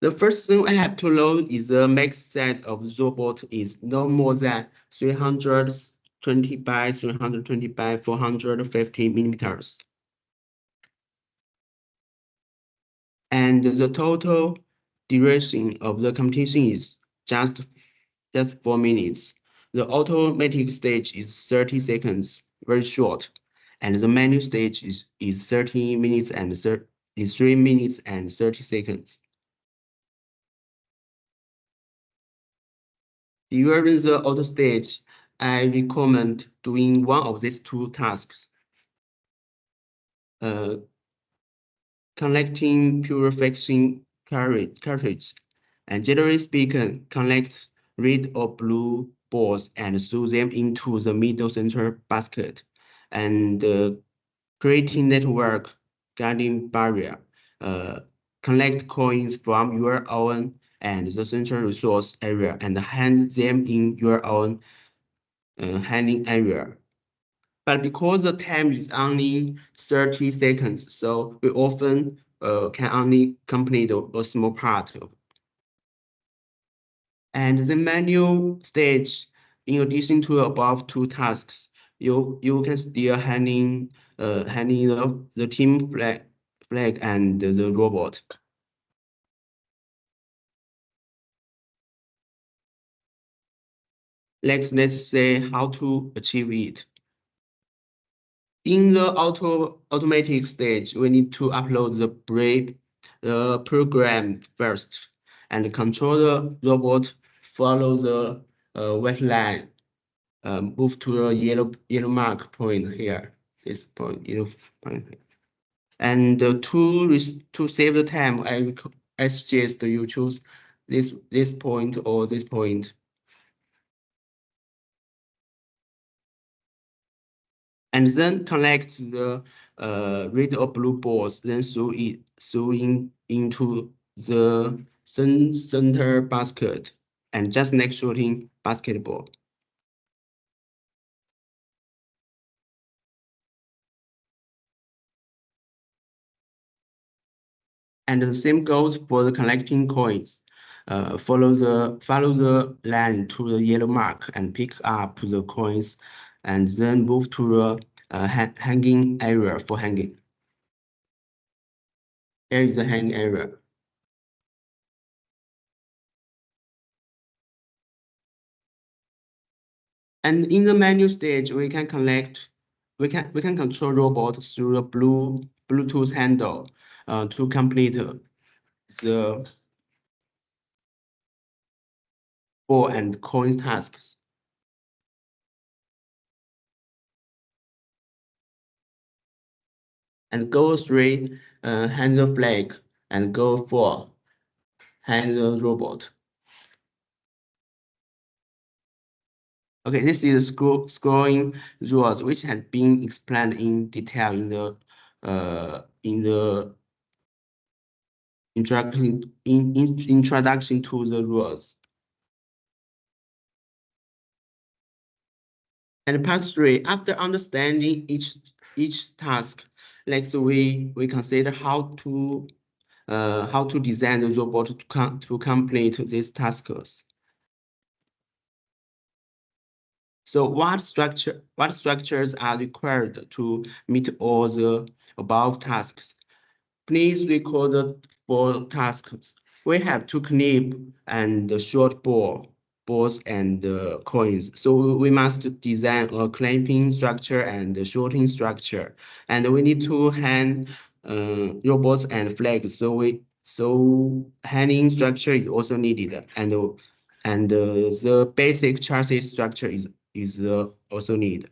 The first thing I have to load is the max size of the robot is no more than 320 by 320 by 450 millimeters. And the total duration of the competition is just 4 minutes. The automatic stage is 30 seconds, very short, and the manual stage is 30 minutes and 3 minutes and 30 seconds. During the auto stage, I recommend doing one of these two tasks. Collecting purification cartridge, and generally speaking, collect red or blue balls and throw them into the middle center basket, and creating network guarding barrier. Collect coins from your own and the central resource area and hand them in your own handing area. But because the time is only 30 seconds, so we often can only complete a small part. And the manual stage, in addition to above two tasks, you can still handing the team flag and the robot. Let's say how to achieve it. In the automatic stage, we need to upload the program first and control the robot, follow the white line, move to the yellow mark point here, this point, yellow point here. And to save the time, I suggest you choose this point or this point. And then collect the red or blue balls, then throw into the center basket, and just like shooting basketball. And the same goes for the collecting coins. Follow the line to the yellow mark and pick up the coins, and then move to the hanging area for hanging. Here is the hanging area. And in the menu stage, we can control robot through the Bluetooth handle to complete the ball and coins tasks. And go 3, hand the flag, and go 4, hand the robot. Okay, this is scoring rules, which has been explained in detail in the introduction to the rules. And part 3, after understanding each task, we consider how to design the robot to complete these tasks. So what structures are required to meet all the above tasks? Please recall the 4 tasks. We have to clip and short balls and coins. So we must design a clamping structure and a shorting structure. And we need to hang robots and flags. So hanging structure is also needed. And the basic chassis structure is also needed.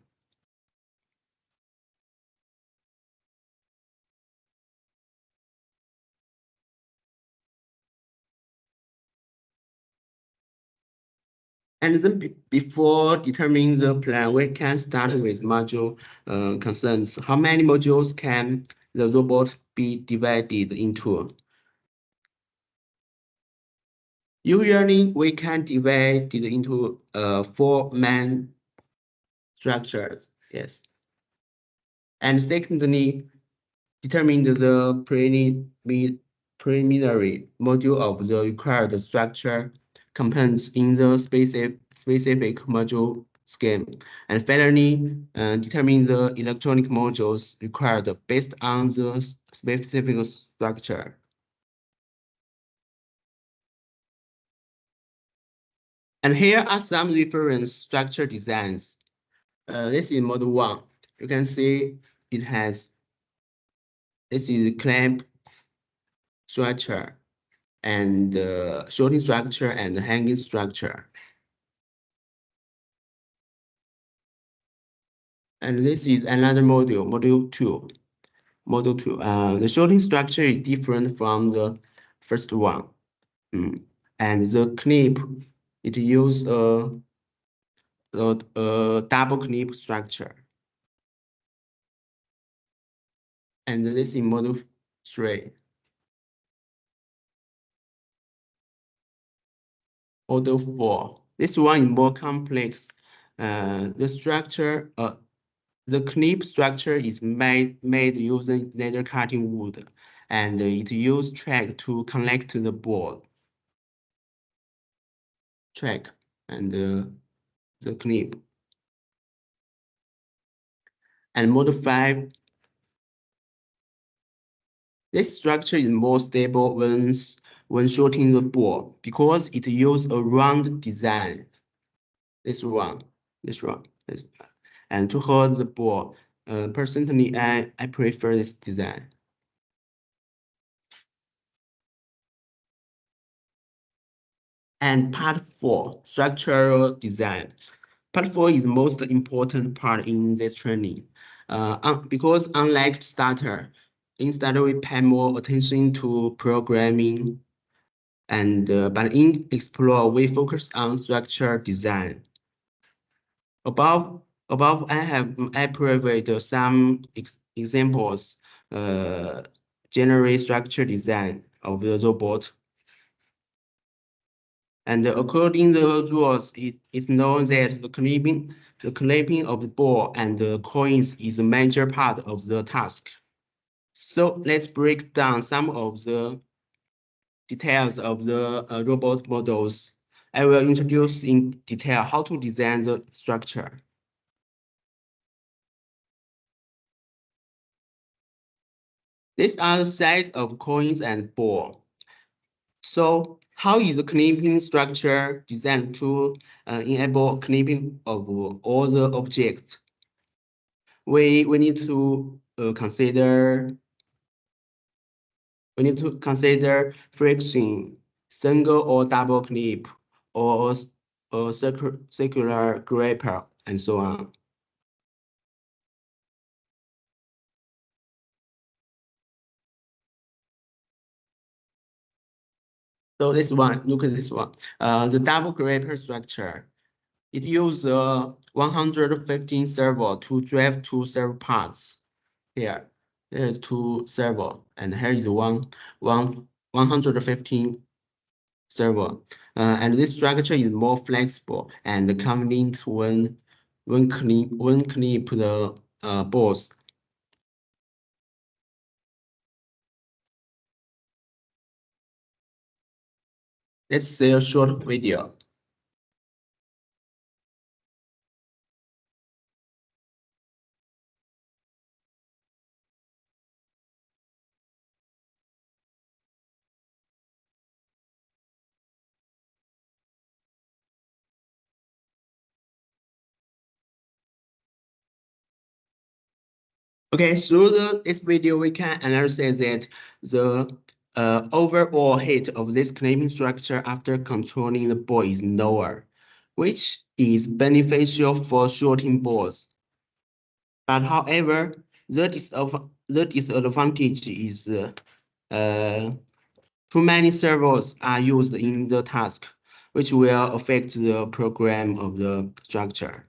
And then before determining the plan, we can start with module concerns. How many modules can the robot be divided into? Usually, we can divide it into 4 main structures. Yes. And secondly, determine the preliminary module of the required structure components in the specific module scheme. And finally, determine the electronic modules required based on the specific structure. And here are some reference structure designs. This is model 1. You can see it has, this is clamp structure and shorting structure and hanging structure. And this is another module, module 2. Model 2. The shorting structure is different from the first one. And the clip, it uses a double clip structure. And this is model 3. Model 4. This one is more complex. The structure, the clip structure is made using laser cutting wood, and it uses track to connect the board. Track and the clip. And model 5. This structure is more stable when shorting the board because it uses a round design. This one. And to hold the board, personally, I prefer this design. And part 4, structural design. Part 4 is the most important part in this training. Because unlike Starter, in Starter we pay more attention to programming, and but in Explorer we focus on structure design. Above I provide some examples, generate structure design of the robot. And according to the rules, it is known that the clapping of the ball and the coins is a major part of the task. So let's break down some of the details of the robot models. I will introduce in detail how to design the structure. These are the size of coins and ball. So how is the clipping structure designed to enable clipping of all the objects? We need to consider friction, single or double clip, or a circular gripper, and so on. So this one, look at this one. The double gripper structure. It uses 115 servo to drive two servo parts. Here, there's two servo, and here is 115 servo. And this structure is more flexible and convenient when clip the balls. Let's see a short video. Okay, through this video, we can analyze that the overall height of this clamping structure after controlling the ball is lower, which is beneficial for shorting balls. But however, the disadvantage is too many servos are used in the task, which will affect the program of the structure.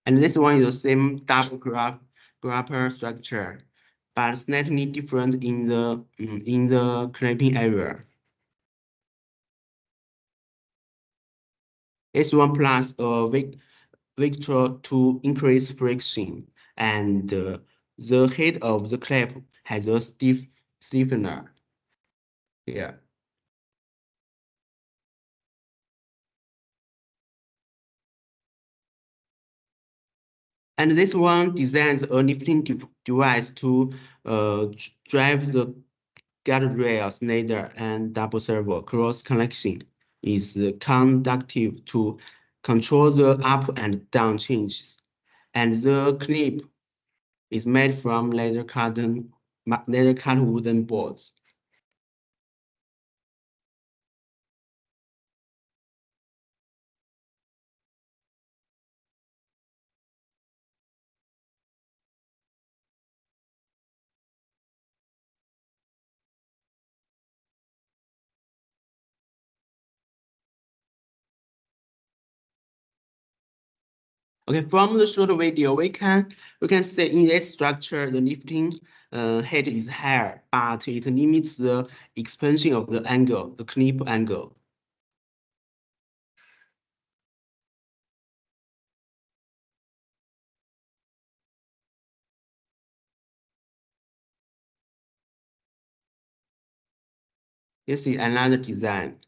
And this one is the same double grapper structure, but slightly different in the clamping area. This one plus a vector to increase friction, and the head of the clamp has a stiffener here. And this one designs a lifting device to drive the guardrails, ladder, and double servo cross connection is conductive to control the up and down changes. And the clip is made from laser cut wooden boards. Okay, from the short video, we can see in this structure the lifting head is higher, but it limits the expansion of the angle, the clip angle. This is another design.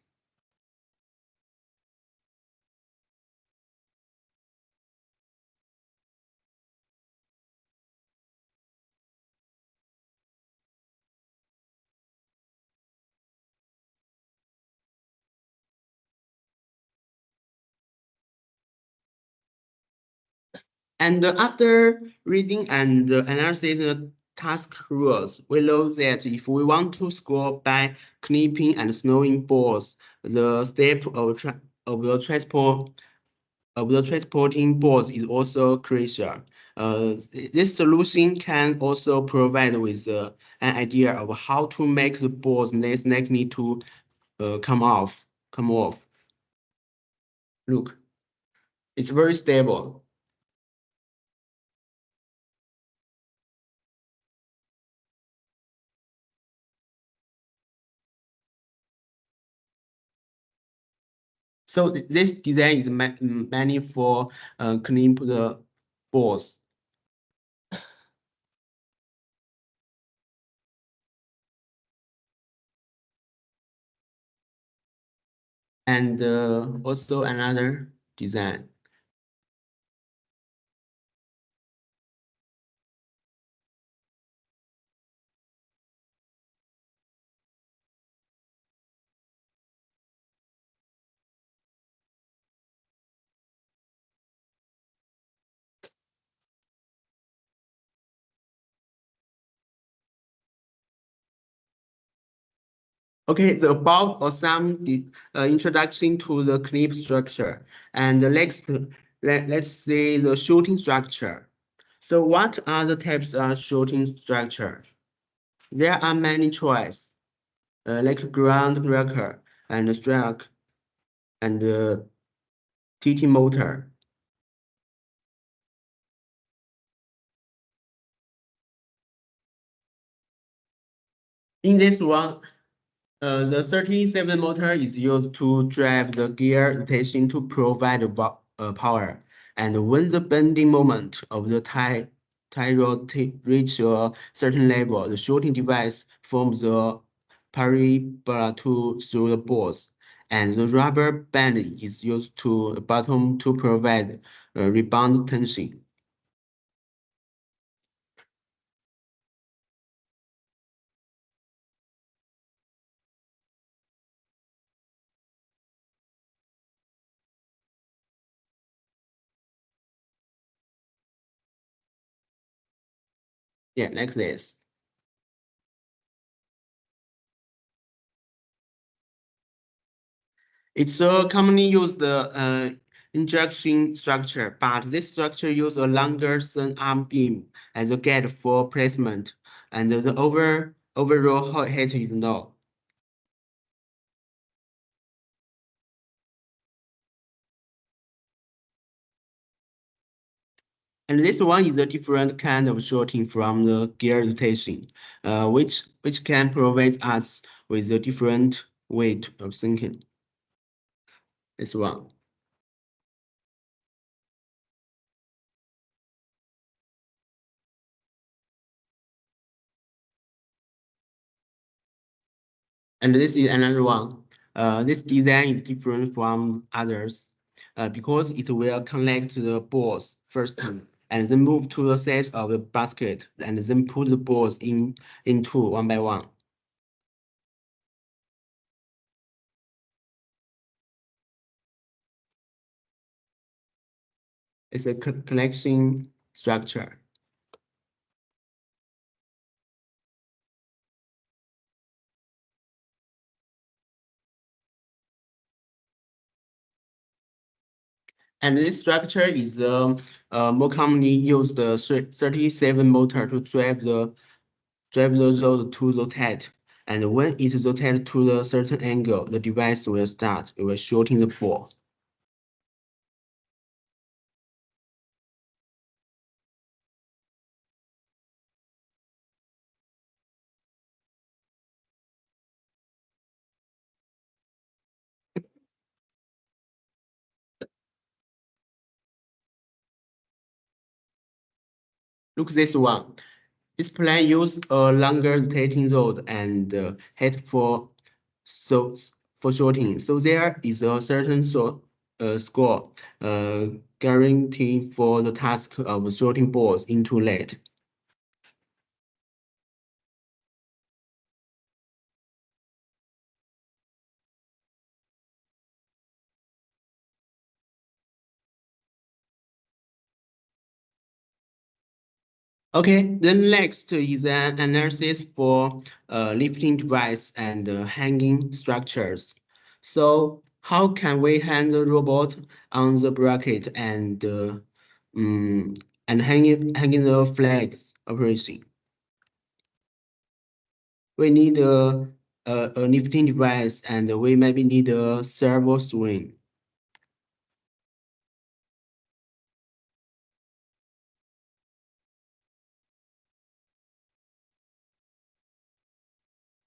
And after reading and analyzing the task rules, we know that if we want to score by clipping and snowing balls, the step of the transporting balls is also crucial. This solution can also provide with an idea of how to make the balls less likely to come off. Look, it's very stable. So this design is meant for clip the balls. And also another design. Okay, the above are some introduction to the clip structure. And next, let's see the shooting structure. So what are the types of shooting structure? There are many choices, like ground breaker and strike and TT motor. In this one, the 37 motor is used to drive the gear rotation to provide power. And when the bending moment of the tie rod reach a certain level, the shooting device forms a parabola through the balls. And the rubber band is used to the bottom to provide rebound tension. Yeah, like this. It's a commonly used injection structure, but this structure uses a longer thin arm beam as a gate for placement, and the overall height is low. And this one is a different kind of shooting from the gear rotation, which can provide us with a different way of thinking. This one. And this is another one. This design is different from others because it will connect the balls first and then move to the set of the basket and then put the balls into one by one. It's a collection structure. And this structure is more commonly used 37 motor to drive the rod to rotate. And when it rotates to a certain angle, the device will start. It will shorten the ball. Look this one. This plan uses a longer rotating rod and head for shorting. So there is a certain score guaranteed for the task of sorting balls into lead. Okay, then next is an analysis for lifting device and hanging structures. So how can we hang the robot on the bracket and hanging the flags operation? We need a lifting device and we maybe need a servo swing.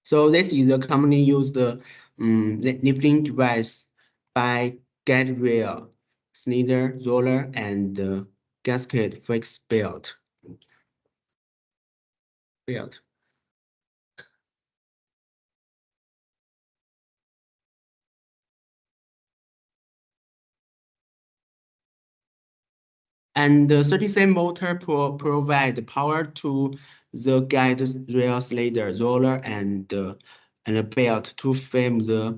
So this is a commonly used lifting device by guide rail, slider, roller, and gasket fix belt. And the 37 motor provide power to the guide rail, slider, roller, and a belt to frame the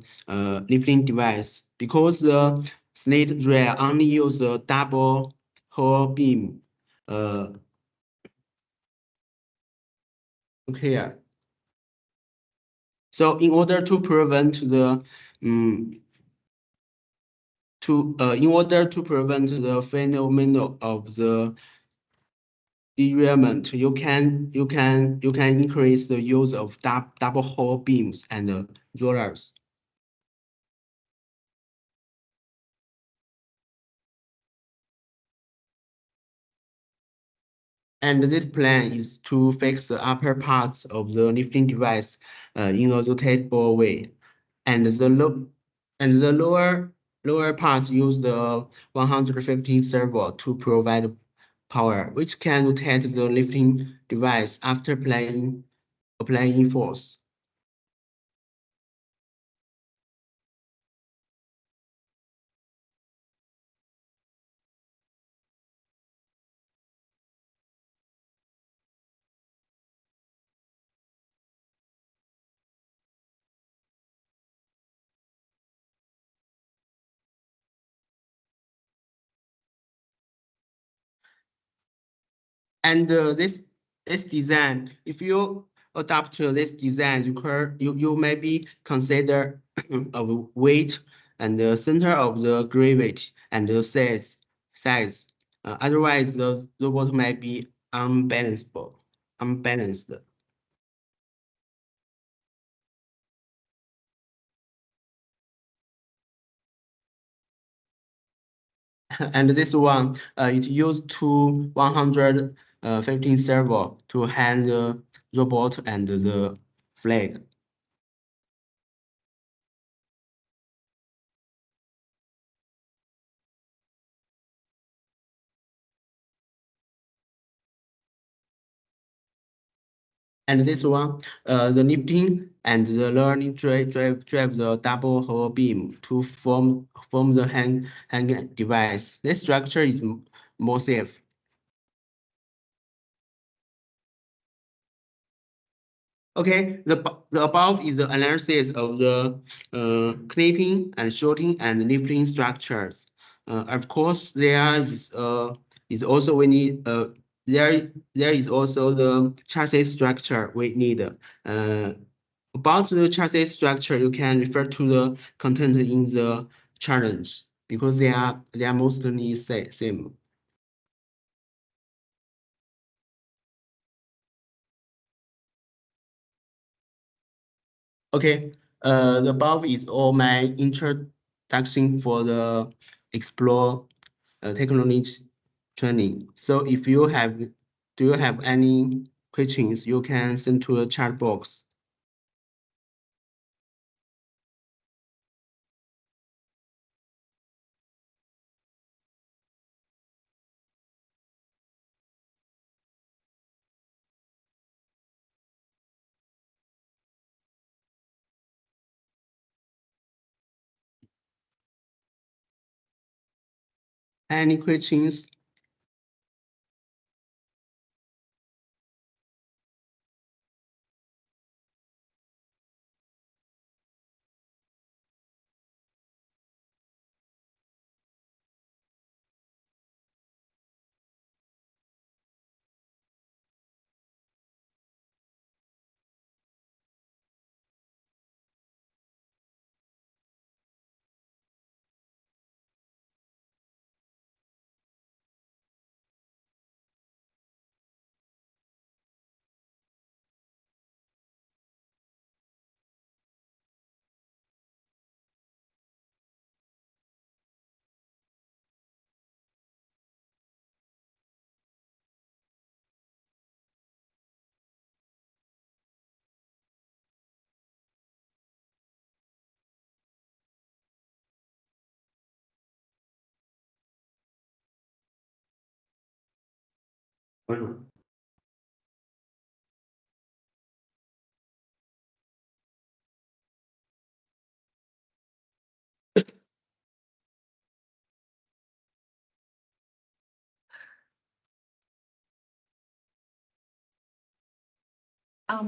lifting device. Because the sled rail only use a double hull beam. Here. So in order to prevent the phenomenon of the derailment, you can increase the use of double hull beams and rollers. And this plan is to fix the upper parts of the lifting device in a rotatable way, and the lower parts use the 115 servo to provide power, which can rotate the lifting device after applying force. And this design, if you adopt this design, you maybe consider of weight and the center of the gravity and the size. Otherwise, the robot might be unbalanced. And this one, it used to 115 servo to hand the robot and the flag. And this one, the lifting and the learning drive the double hull beam to form the hang device. This structure is more safe. Okay, the above is the analysis of the clipping and shorting and lifting structures. Of course, there is also we need there is also the chassis structure we need. About the chassis structure, you can refer to the content in the challenge because they are mostly same. Okay, the above is all my introduction for the Explore technology training. So if you do you have any questions, you can send to the chat box. Any questions?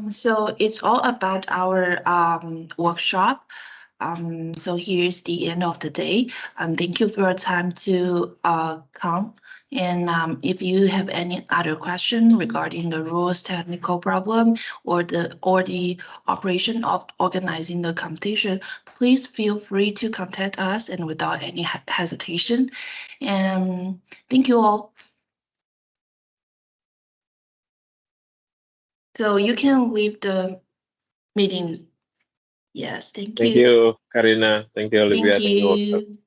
So it's all about our workshop. So here's the end of the day. Thank you for your time to come. And if you have any other question regarding the rules, technical problem, or the operation of organizing the competition, please feel free to contact us and without any hesitation. And thank you all. So you can leave the meeting. Yes, thank you. Thank you, Karina. Thank you, Olivia. Thank Thank you, you.